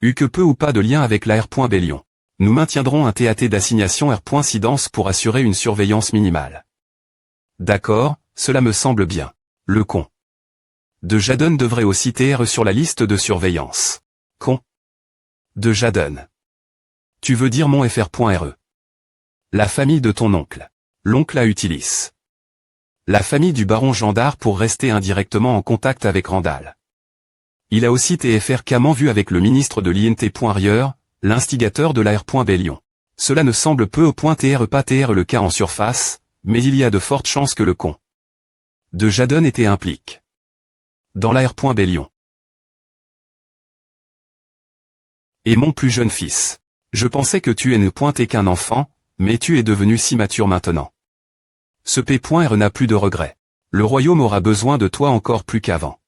eu que peu ou pas de lien avec la R.Bellion. Nous maintiendrons un TAT d'assignation R.Incidence pour assurer une surveillance minimale. D'accord, cela me semble bien. Le con de Jaden devrait aussi TR sur la liste de surveillance. Con de Jaden. Tu veux dire mon FR.re. La famille de ton oncle. L'oncle a utilise. La famille du baron Gendard pour rester indirectement en contact avec Randall. Il a aussi été fréquemment vu avec le ministre de l'INT. L'instigateur de la R.Bellion. Cela ne semble peu au point pas le cas en surface, mais il y a de fortes chances que le con de Jadon était impliqué dans la R.Bellion. Et mon plus jeune fils. Je pensais que tu n'étais qu'un enfant, mais tu es devenu si mature maintenant. Ce P.R n'a plus de regrets. Le royaume aura besoin de toi encore plus qu'avant.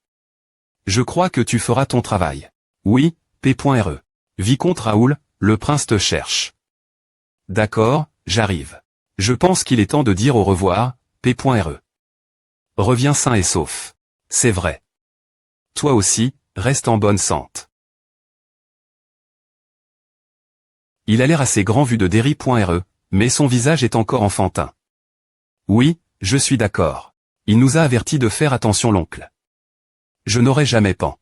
Je crois que tu feras ton travail. Oui, P.R. Vicomte Raoul, le prince te cherche. D'accord, j'arrive. Je pense qu'il est temps de dire au revoir, P.R. Reviens sain et sauf. C'est vrai. Toi aussi, reste en bonne santé. Il a l'air assez grand vu de Derry.re, mais son visage est encore enfantin. Oui, je suis d'accord. Il nous a avertis de faire attention l'oncle. Je n'aurais jamais pensé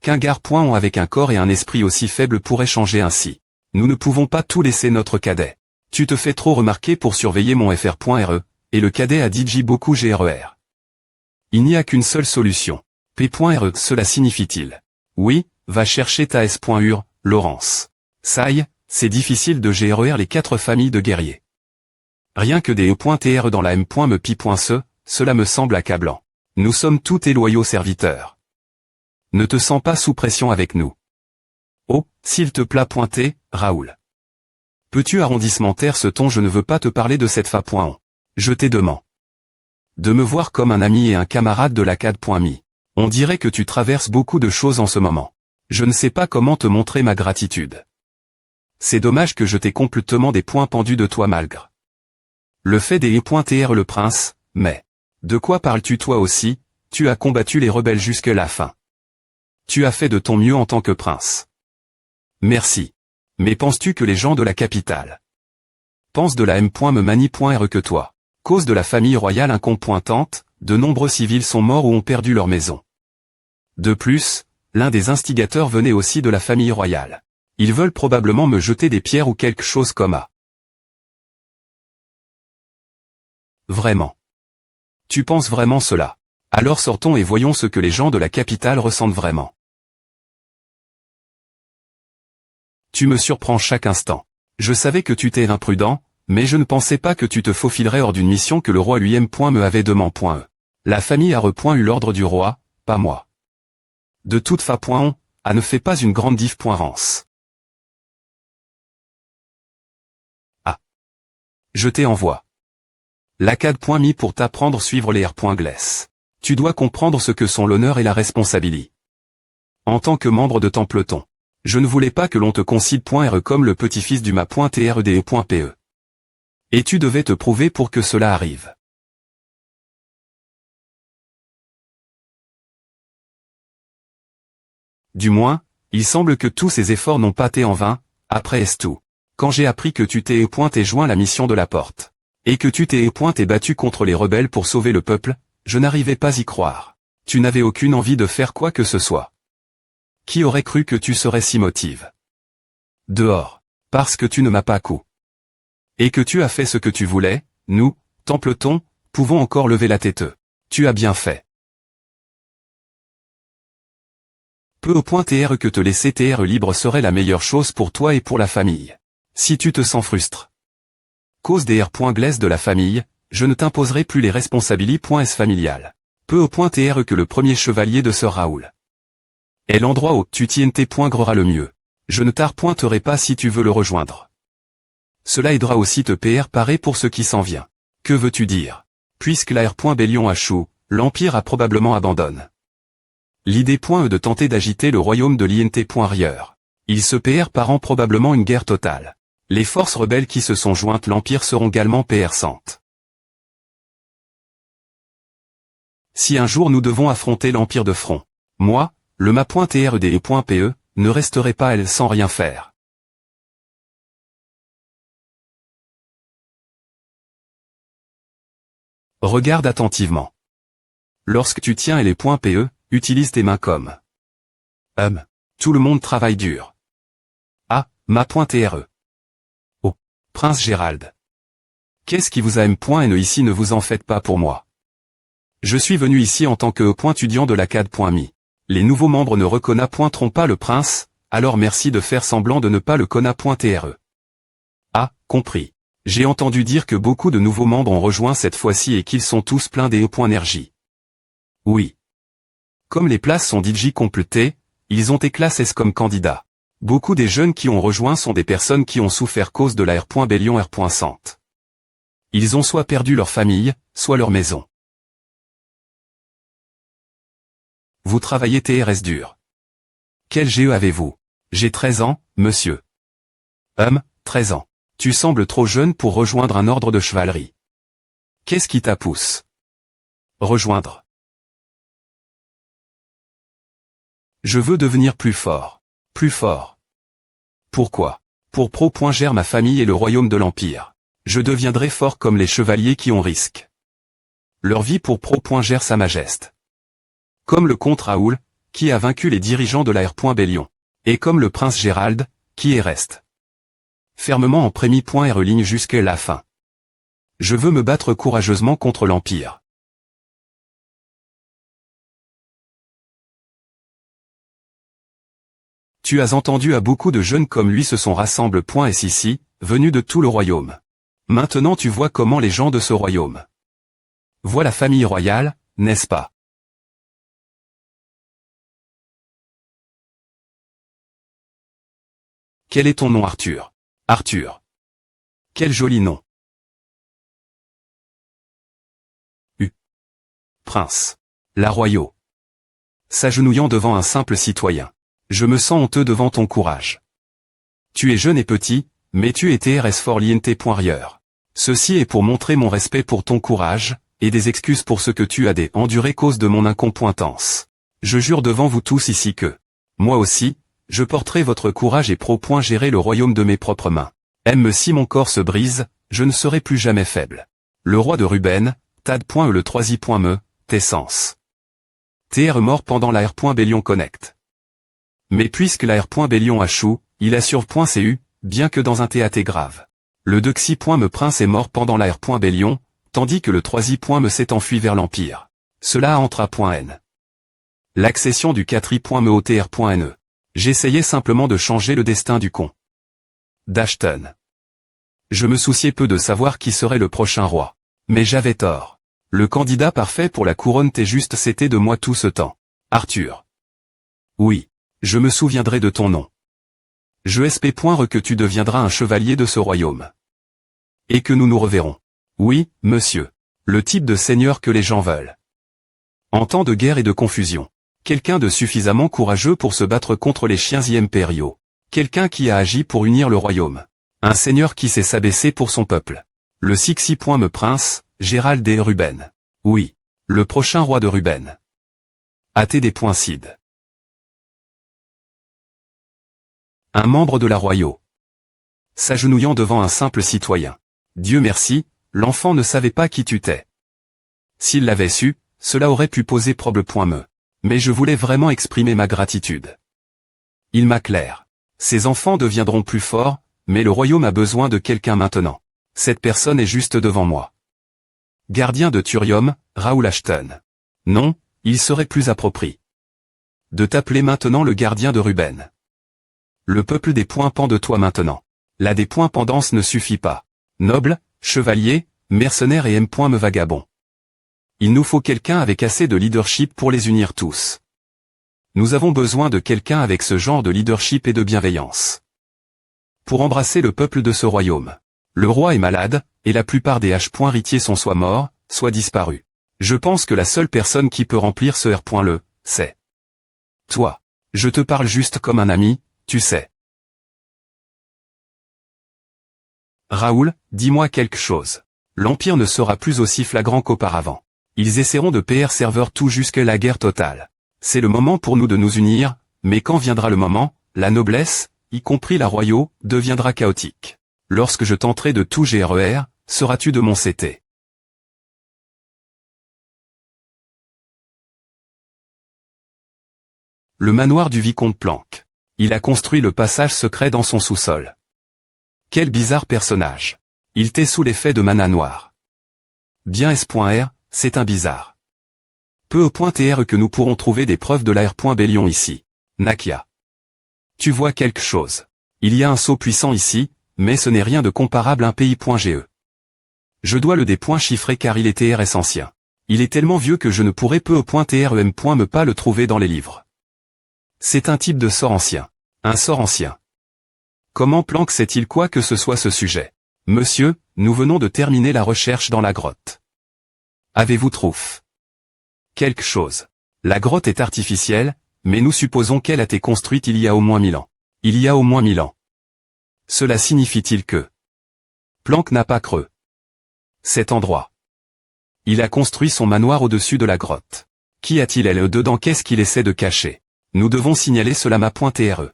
qu'un garçon avec un corps et un esprit aussi faibles pourrait changer ainsi. Nous ne pouvons pas tout laisser notre cadet. Tu te fais trop remarquer pour surveiller mon fr.re, et le cadet a dit beaucoup GRER. Il n'y a qu'une seule solution. P.re, cela signifie-t-il? Oui, va chercher ta S.ur, Laurence. Saï, c'est difficile de GRER les 4 familles de guerriers. Rien que des E.tr dans la M.me.ce, cela me semble accablant. Nous sommes tous tes loyaux serviteurs. Ne te sens pas sous pression avec nous. Oh, s'il te plaît, Raoul. Peux-tu arrondissementaire ce ton? Je ne veux pas te parler de cette fa.on. Je t'ai demandé de me voir comme un ami et un camarade de la CAD.me. On dirait que tu traverses beaucoup de choses en ce moment. Je ne sais pas comment te montrer ma gratitude. C'est dommage que je t'ai complètement des points pendus de toi malgré le fait des E.tr le prince, mais de quoi parles-tu toi aussi? Tu as combattu les rebelles jusqu'à la fin. Tu as fait de ton mieux en tant que prince. Merci. Mais penses-tu que les gens de la capitale pensent de la M.me.re que toi? Cause de la famille royale incompétente, de nombreux civils sont morts ou ont perdu leur maison. De plus, l'un des instigateurs venait aussi de la famille royale. Ils veulent probablement me jeter des pierres ou quelque chose comme ça. Vraiment. Tu penses vraiment cela? Alors sortons et voyons ce que les gens de la capitale ressentent vraiment. Tu me surprends chaque instant. Je savais que tu étais imprudent, mais je ne pensais pas que tu te faufilerais hors d'une mission que le roi lui-même me avait demandé. La famille a eu l'ordre du roi, pas moi. De toute façon, a ne fait pas une grande différence. Ah. Je t'envoie. La CAD.me pour t'apprendre suivre les R.Gless. Tu dois comprendre ce que sont l'honneur et la responsabilité. En tant que membre de Templeton, je ne voulais pas que l'on te considère comme le petit-fils du ma.trde.pe. Et tu devais te prouver pour que cela arrive. Du moins, il semble que tous ces efforts n'ont pas été en vain, après tout. Quand j'ai appris que tu t'es joint la mission de la porte, et que tu t'es battu contre les rebelles pour sauver le peuple, je n'arrivais pas y croire. Tu n'avais aucune envie de faire quoi que ce soit. Qui aurait cru que tu serais si motive? Dehors. Parce que tu ne m'as pas coup. Et que tu as fait ce que tu voulais, nous, Templeton, pouvons encore lever la tête. Tu as bien fait. Peu au point tr que te laisser tr libre serait la meilleure chose pour toi et pour la famille. Si tu te sens frustre. Cause des R.Gless de la famille, je ne t'imposerai plus les responsabilités.s familiales. Peu au point tr que le premier chevalier de Sir Raoul. Est l'endroit où tu tiendras le mieux. Je ne t'arpointerai pas si tu veux le rejoindre. Cela aidera aussi te préparer pour ce qui s'en vient. Que veux-tu dire? Puisque la R.Bellion a chou, l'Empire a probablement abandonné l'idée de tenter d'agiter le royaume de l'INT. Il se préparant probablement une guerre totale. Les forces rebelles qui se sont jointes l'Empire seront également perçantes. Si un jour nous devons affronter l'Empire de front, moi, le ma.trde.pe, ne resterai pas elle sans rien faire. Regarde attentivement. Lorsque tu tiens les points PE, utilise tes mains comme. Tout le monde travaille dur. Ah, ma.tre. Oh, Prince Gérald. Qu'est-ce qui vous a M.ne ici? Ne vous en faites pas pour moi. Je suis venu ici en tant que étudiant de la CAD.me. Les nouveaux membres ne reconnaîtront pas le prince, alors merci de faire semblant de ne pas le connaître. Ah, compris. J'ai entendu dire que beaucoup de nouveaux membres ont rejoint cette fois-ci et qu'ils sont tous pleins des E.Nergie. Oui. Comme les places sont DJ complétées, ils ont été classés comme candidats. Beaucoup des jeunes qui ont rejoint sont des personnes qui ont souffert cause de la R.Bélion R.Sante. Ils ont soit perdu leur famille, soit leur maison. Vous travaillez TRS dur. Quel GE avez-vous? J'ai 13 ans, monsieur. 13 ans. Tu sembles trop jeune pour rejoindre un ordre de chevalerie. Qu'est-ce qui t'a poussé? Rejoindre. Je veux devenir plus fort. Plus fort. Pourquoi? Pour gère ma famille et le royaume de l'Empire. Je deviendrai fort comme les chevaliers qui ont risque. Leur vie pour gère sa majesté. Comme le comte Raoul, qui a vaincu les dirigeants de la R.Bélion. Et comme le prince Gérald, qui est reste. Fermement en prémis.re ligne jusqu'à la fin. Je veux me battre courageusement contre l'Empire. Tu as entendu à beaucoup de jeunes comme lui se sont rassemblés.ici, venus de tout le royaume. Maintenant tu vois comment les gens de ce royaume. Voient la famille royale, n'est-ce pas? Quel est ton nom Arthur? Arthur. Quel joli nom. Prince. La royaux. S'agenouillant devant un simple citoyen. Je me sens honteux devant ton courage. Tu es jeune et petit, mais tu es TRS fort liente.rieur. Ceci est pour montrer mon respect pour ton courage, et des excuses pour ce que tu as enduré cause de mon incompétence. Je jure devant vous tous ici que, moi aussi, je porterai votre courage et gérer le royaume de mes propres mains. Si mon corps se brise, je ne serai plus jamais faible. Le roi de Ruben, Tad.e le 3i.me, Tessence. TR mort pendant la R.Bélion Connect. Mais puisque la R.Bélion a chou, il assure.cu, bien que dans un théâtre grave. Le 2xi.me prince est mort pendant la R.Bélion, tandis que le 3i.me s'est enfui vers l'Empire. Cela entra.n. L'accession du 4i.me au TR.ne. J'essayais simplement de changer le destin du con. d'Ashton. Je me souciais peu de savoir qui serait le prochain roi. Mais j'avais tort. Le candidat parfait pour la couronne c'était de moi tout ce temps. Arthur. Oui. Je me souviendrai de ton nom. Je espère que tu deviendras un chevalier de ce royaume. Et que nous nous reverrons. Oui, monsieur. Le type de seigneur que les gens veulent. En temps de guerre et de confusion. Quelqu'un de suffisamment courageux pour se battre contre les chiens impériaux. Quelqu'un qui a agi pour unir le royaume. Un seigneur qui sait s'abaisser pour son peuple. Le 6i.me prince, Gérald et Ruben. Oui. Le prochain roi de Ruben. ATD.cid. Un membre de la royaume. S'agenouillant devant un simple citoyen. Dieu merci, l'enfant ne savait pas qui tu t'es. S'il l'avait su, cela aurait pu poser problème. Mais je voulais vraiment exprimer ma gratitude. Il m'a clair. Ces enfants deviendront plus forts, mais le royaume a besoin de quelqu'un maintenant. Cette personne est juste devant moi. Gardien de Thurium, Raoul Ashton. Non, il serait plus approprié de t'appeler maintenant le gardien de Ruben. Le peuple des points pend de toi maintenant. La des points pendance ne suffit pas. Noble, chevalier, mercenaire et me vagabond. Il nous faut quelqu'un avec assez de leadership pour les unir tous. Nous avons besoin de quelqu'un avec ce genre de leadership et de bienveillance. Pour embrasser le peuple de ce royaume. Le roi est malade, et la plupart des H.Ritiers sont soit morts, soit disparus. Je pense que la seule personne qui peut remplir ce R.le, c'est toi. Je te parle juste comme un ami, tu sais. Raoul, dis-moi quelque chose. L'Empire ne sera plus aussi flagrant qu'auparavant. Ils essaieront de PR serveur tout jusqu'à la guerre totale. C'est le moment pour nous de nous unir, mais quand viendra le moment, la noblesse, y compris la royaume, deviendra chaotique. Lorsque je tenterai de tout GRER, seras-tu de mon CT? Le manoir du vicomte Planck. Il a construit le passage secret dans son sous-sol. Quel bizarre personnage. Il était sous l'effet de mana noire. Bien S.R, c'est un bizarre. Peu au point TR que nous pourrons trouver des preuves de l'AR.B ici. Nakia. Tu vois quelque chose. Il y a un saut puissant ici, mais ce n'est rien de comparable à un pays.GE. Je dois le des points chiffrés car il est TRS ancien. Il est tellement vieux que je ne pourrais peu au point TREM. Me pas le trouver dans les livres. C'est un type de sort ancien. Un sort ancien. Comment Planck sait-il quoi que ce soit ce sujet? Monsieur, nous venons de terminer la recherche dans la grotte. Avez-vous trouvé quelque chose? La grotte est artificielle, mais nous supposons qu'elle a été construite il y a au moins 1000 ans. Il y a au moins 1000 ans. Cela signifie-t-il que Planck n'a pas creux cet endroit? Il a construit son manoir au-dessus de la grotte. Qui a-t-il elle dedans? Qu'est-ce qu'il essaie de cacher? Nous devons signaler cela ma.TRE.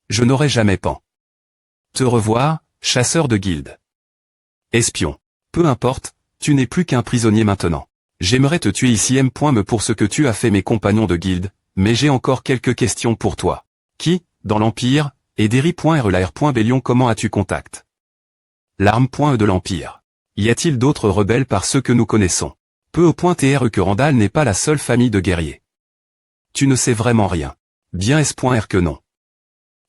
Je n'aurais jamais pen. Te revoir, chasseur de guilde. Espion. Peu importe, tu n'es plus qu'un prisonnier maintenant. J'aimerais te tuer ici me pour ce que tu as fait mes compagnons de guilde, mais j'ai encore quelques questions pour toi. Qui, dans l'Empire, est Derry.RLAR.B comment as-tu contact? L'arme.E de l'Empire. Y a-t-il d'autres rebelles par ceux que nous connaissons? Peu au point TR que Randall n'est pas la seule famille de guerriers. Tu ne sais vraiment rien. Bien S.R que non.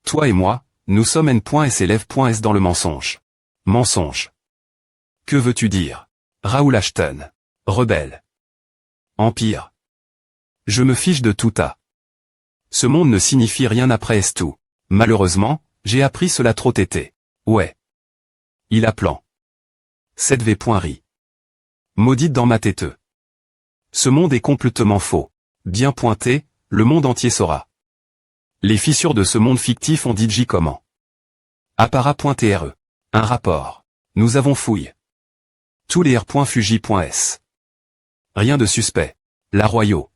Toi et moi, nous sommes N.S élève.S dans le mensonge. Mensonge. Que veux-tu dire? Raoul Ashton. Rebelle. Empire. Je me fiche de tout à. Ce monde ne signifie rien après S2. Malheureusement, j'ai appris cela trop tété. Ouais. Il a plan. 7V.ri. Maudite dans ma têteux. Ce monde est complètement faux. Bien pointé, le monde entier saura. Les fissures de ce monde fictif ont dit J comment. Appara.TRE. Un rapport. Nous avons fouillé. Tous les R.Fuji.S. Rien de suspect. La royaux.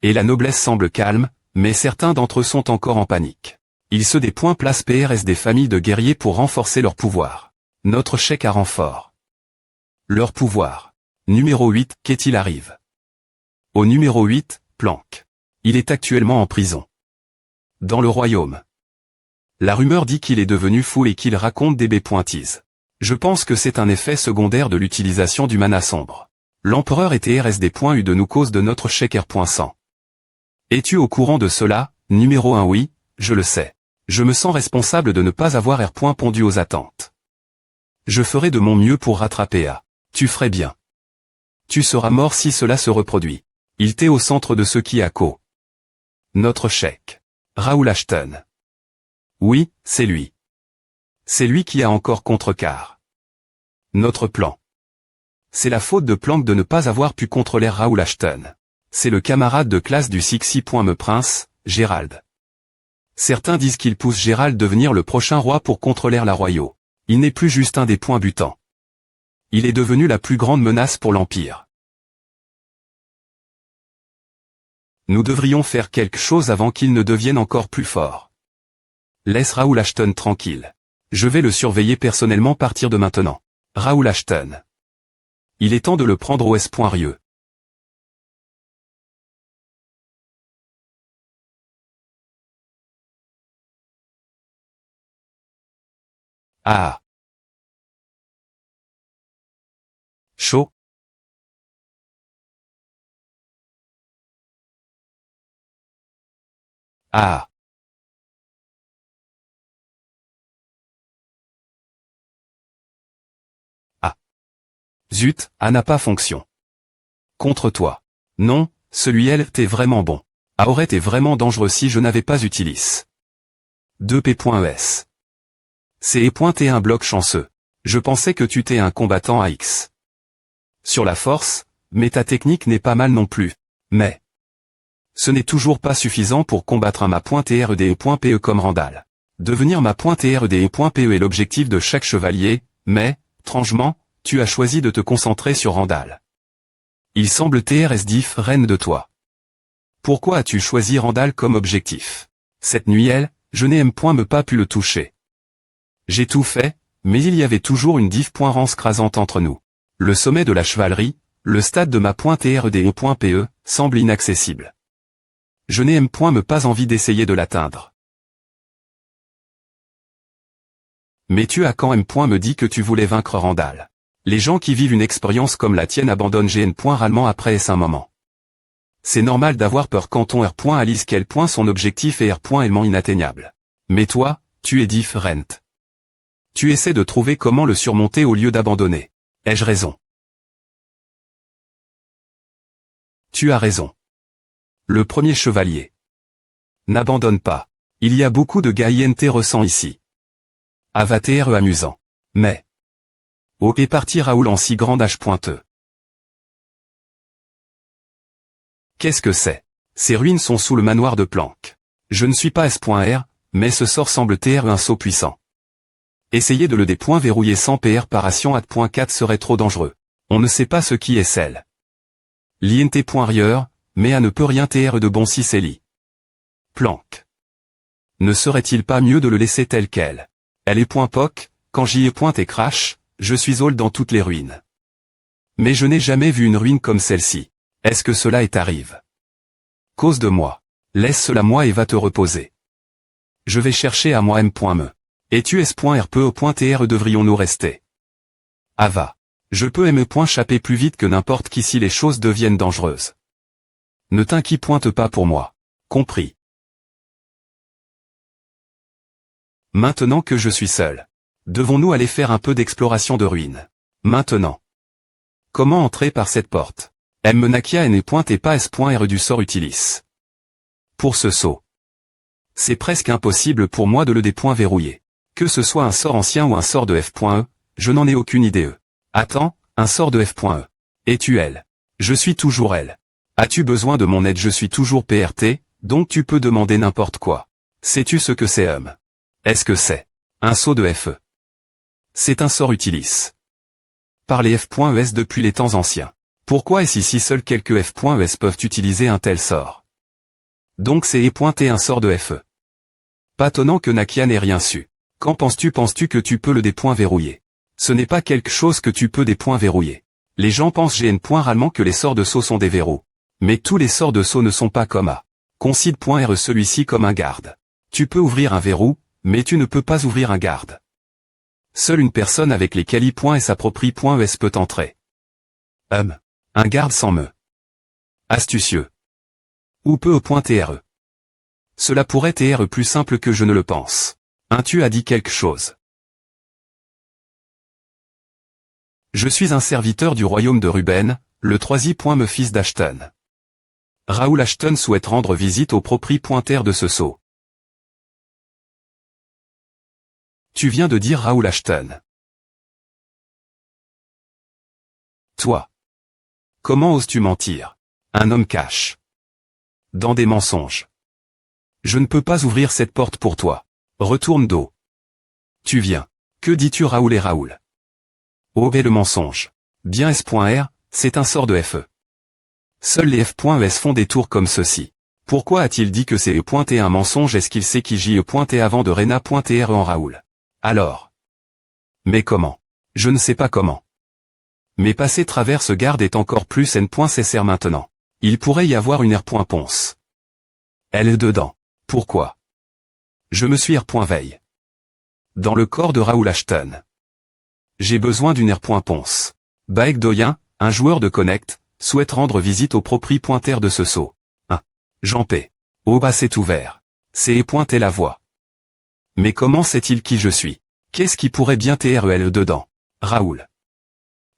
Et la noblesse semble calme, mais certains d'entre eux sont encore en panique. Ils se place PRS des familles de guerriers pour renforcer leur pouvoir. Notre chèque à renfort. Leur pouvoir. Numéro 8, qu'est-il arrive? Au numéro 8, Planck. Il est actuellement en prison. Dans le royaume. La rumeur dit qu'il est devenu fou et qu'il raconte des bêtises. Je pense que c'est un effet secondaire de l'utilisation du mana sombre. L'empereur et TRSD.U de nous cause de notre chèque R.100. Es-tu au courant de cela? Numéro 1 oui, je le sais. Je me sens responsable de ne pas avoir R. Pondu aux attentes. Je ferai de mon mieux pour rattraper A. Tu ferais bien. Tu seras mort si cela se reproduit. Il t'est au centre de ce qui a co. Notre chèque. Raoul Ashton. Oui, c'est lui. C'est lui qui a encore contrecarré notre plan. C'est la faute de Planck de ne pas avoir pu contrôler Raoul Ashton. C'est le camarade de classe du Sixi. Me prince, Gérald. Certains disent qu'il pousse Gérald devenir le prochain roi pour contrôler la royauté. Il n'est plus juste un des points butants. Il est devenu la plus grande menace pour l'Empire. Nous devrions faire quelque chose avant qu'il ne devienne encore plus fort. Laisse Raoul Ashton tranquille. Je vais le surveiller personnellement à partir de maintenant. Raoul Ashton. Il est temps de le prendre au S.Rieux. Ah. Chaud. Ah. Ah. Zut, A n'a pas fonction. Contre toi. Non, celui-là t'es vraiment bon. A aurait été vraiment dangereux si je n'avais pas utilisé. 2P.ES. C'est pointé un bloc chanceux. Je pensais que tu t'es un combattant AX. Sur la force, mais ta technique n'est pas mal non plus. Mais ce n'est toujours pas suffisant pour combattre un ma.TRDE.PE comme Randall. Devenir ma.TRDE.PE est l'objectif de chaque chevalier, mais, étrangement, tu as choisi de te concentrer sur Randall. Il semble TRS-Diff reine de toi. Pourquoi as-tu choisi Randall comme objectif? Cette nuit je n'ai pas pu le toucher. J'ai tout fait, mais il y avait toujours une diff.rance crasante entre nous. Le sommet de la chevalerie, le stade de ma.TRDE.PE, semble inaccessible. Je n'ai pas envie d'essayer de l'atteindre. Mais tu as quand même me dit que tu voulais vaincre Randall. Les gens qui vivent une expérience comme la tienne abandonnent GN. Rarement après un moment. C'est normal d'avoir peur quand on réalise quel point son objectif est réellement inatteignable. Mais toi, tu es différent. Tu essaies de trouver comment le surmonter au lieu d'abandonner. Ai-je raison? Tu as raison. Le premier chevalier. N'abandonne pas. Il y a beaucoup de gars intéressants ici. Avatar amusant. Mais. Ok parti Raoul en si grand âge pointeux. Qu'est-ce que c'est? Ces ruines sont sous le manoir de Planck. Je ne suis pas S.R, mais ce sort semble un saut puissant. Essayer de le déverrouiller sans préparation à .4 serait trop dangereux. On ne sait pas ce qui est celle. L'INT.rieur, mais à ne peut rien de bon si c'est li. Planck. Ne serait-il pas mieux de le laisser tel quel? Elle est .poc, quand j'y ai et crash, je suis all dans toutes les ruines. Mais je n'ai jamais vu une ruine comme celle-ci. Est-ce que cela arrive? Cause de moi. Laisse cela moi et va te reposer. Je vais chercher à moi M.me. Et tu S.R devrions-nous rester? Ah va. Je peux chapper plus vite que n'importe qui si les choses deviennent dangereuses. Ne t'inquiète pas pour moi. Compris. Maintenant que je suis seul. Devons-nous aller faire un peu d'exploration de ruines? Maintenant. Comment entrer par cette porte? Nakia et pas S.R du sort utilis. Pour ce saut. C'est presque impossible pour moi de le verrouiller. Que ce soit un sort ancien ou un sort de F.E, je n'en ai aucune idée. Attends, un sort de F.E. Es-tu elle? Je suis toujours elle. As-tu besoin de mon aide? Je suis toujours PRT, donc tu peux demander n'importe quoi. Sais-tu ce que c'est Est-ce que c'est un saut de FE? C'est un sort utilis. Par les F.ES depuis les temps anciens. Pourquoi est-ce ici seuls quelques F.ES peuvent utiliser un tel sort? Donc c'est un sort de FE. Pas étonnant que Nakia n'ait rien su. Qu'en penses-tu? Penses-tu que tu peux le verrouiller? Ce n'est pas quelque chose que tu peux verrouiller. Les gens pensent généralement que les sorts de saut sont des verrous. Mais tous les sorts de saut ne sont pas comme A. Considère celui-ci comme un garde. Tu peux ouvrir un verrou, mais tu ne peux pas ouvrir un garde. Seule une personne avec les quali.s s'approprie .es peut entrer. Un garde sans me. Astucieux. Ou peut .re. Cela pourrait être plus simple que je ne le pense. Tu as dit quelque chose. Je suis un serviteur du royaume de Ruben, le troisième fils d'Ashton. Raoul Ashton souhaite rendre visite au propriétaire de ce sceau. Tu viens de dire Raoul Ashton. Toi. Comment oses-tu mentir? Un homme cache. Dans des mensonges. Je ne peux pas ouvrir cette porte pour toi. Retourne dos. Tu viens. Que dis-tu Raoul et Raoul? Oh et le mensonge. Bien S.R, c'est un sort de FE. Seuls les F.S font des tours comme ceci. Pourquoi a-t-il dit que c'est un mensonge? Est-ce qu'il sait qui j'y avant de Rena.R en Raoul? Alors. Mais comment? Je ne sais pas comment. Mais passer travers ce garde est encore plus N.CSR maintenant. Il pourrait y avoir une R.Ponce. Elle est dedans. Pourquoi? Je me suis R.Veille. Dans le corps de Raoul Ashton. J'ai besoin d'une R.Ponce. Baek Doyen, un joueur de Connect, souhaite rendre visite au propriétaire de ce sceau. Jean P. Oh bah c'est ouvert. C'est pointé la voix. Mais comment sait-il qui je suis? Qu'est-ce qui pourrait bien TREL dedans? Raoul.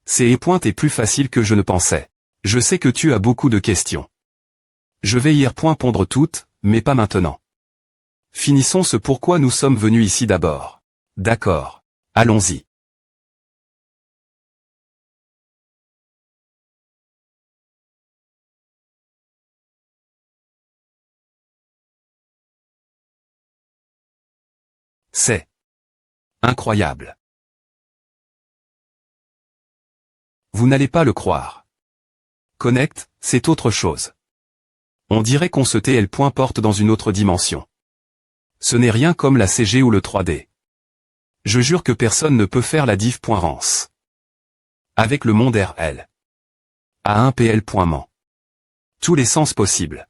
C'est plus facile que je ne pensais. Je sais que tu as beaucoup de questions. Je vais y répondre toutes, mais pas maintenant. Finissons ce pourquoi nous sommes venus ici d'abord. D'accord. Allons-y. C'est incroyable. Vous n'allez pas le croire. Connect, c'est autre chose. On dirait qu'on se porte dans une autre dimension. Ce n'est rien comme la CG ou le 3D. Je jure que personne ne peut faire la diff.rance. Avec le monde RL. A1PL.ment. Tous les sens possibles.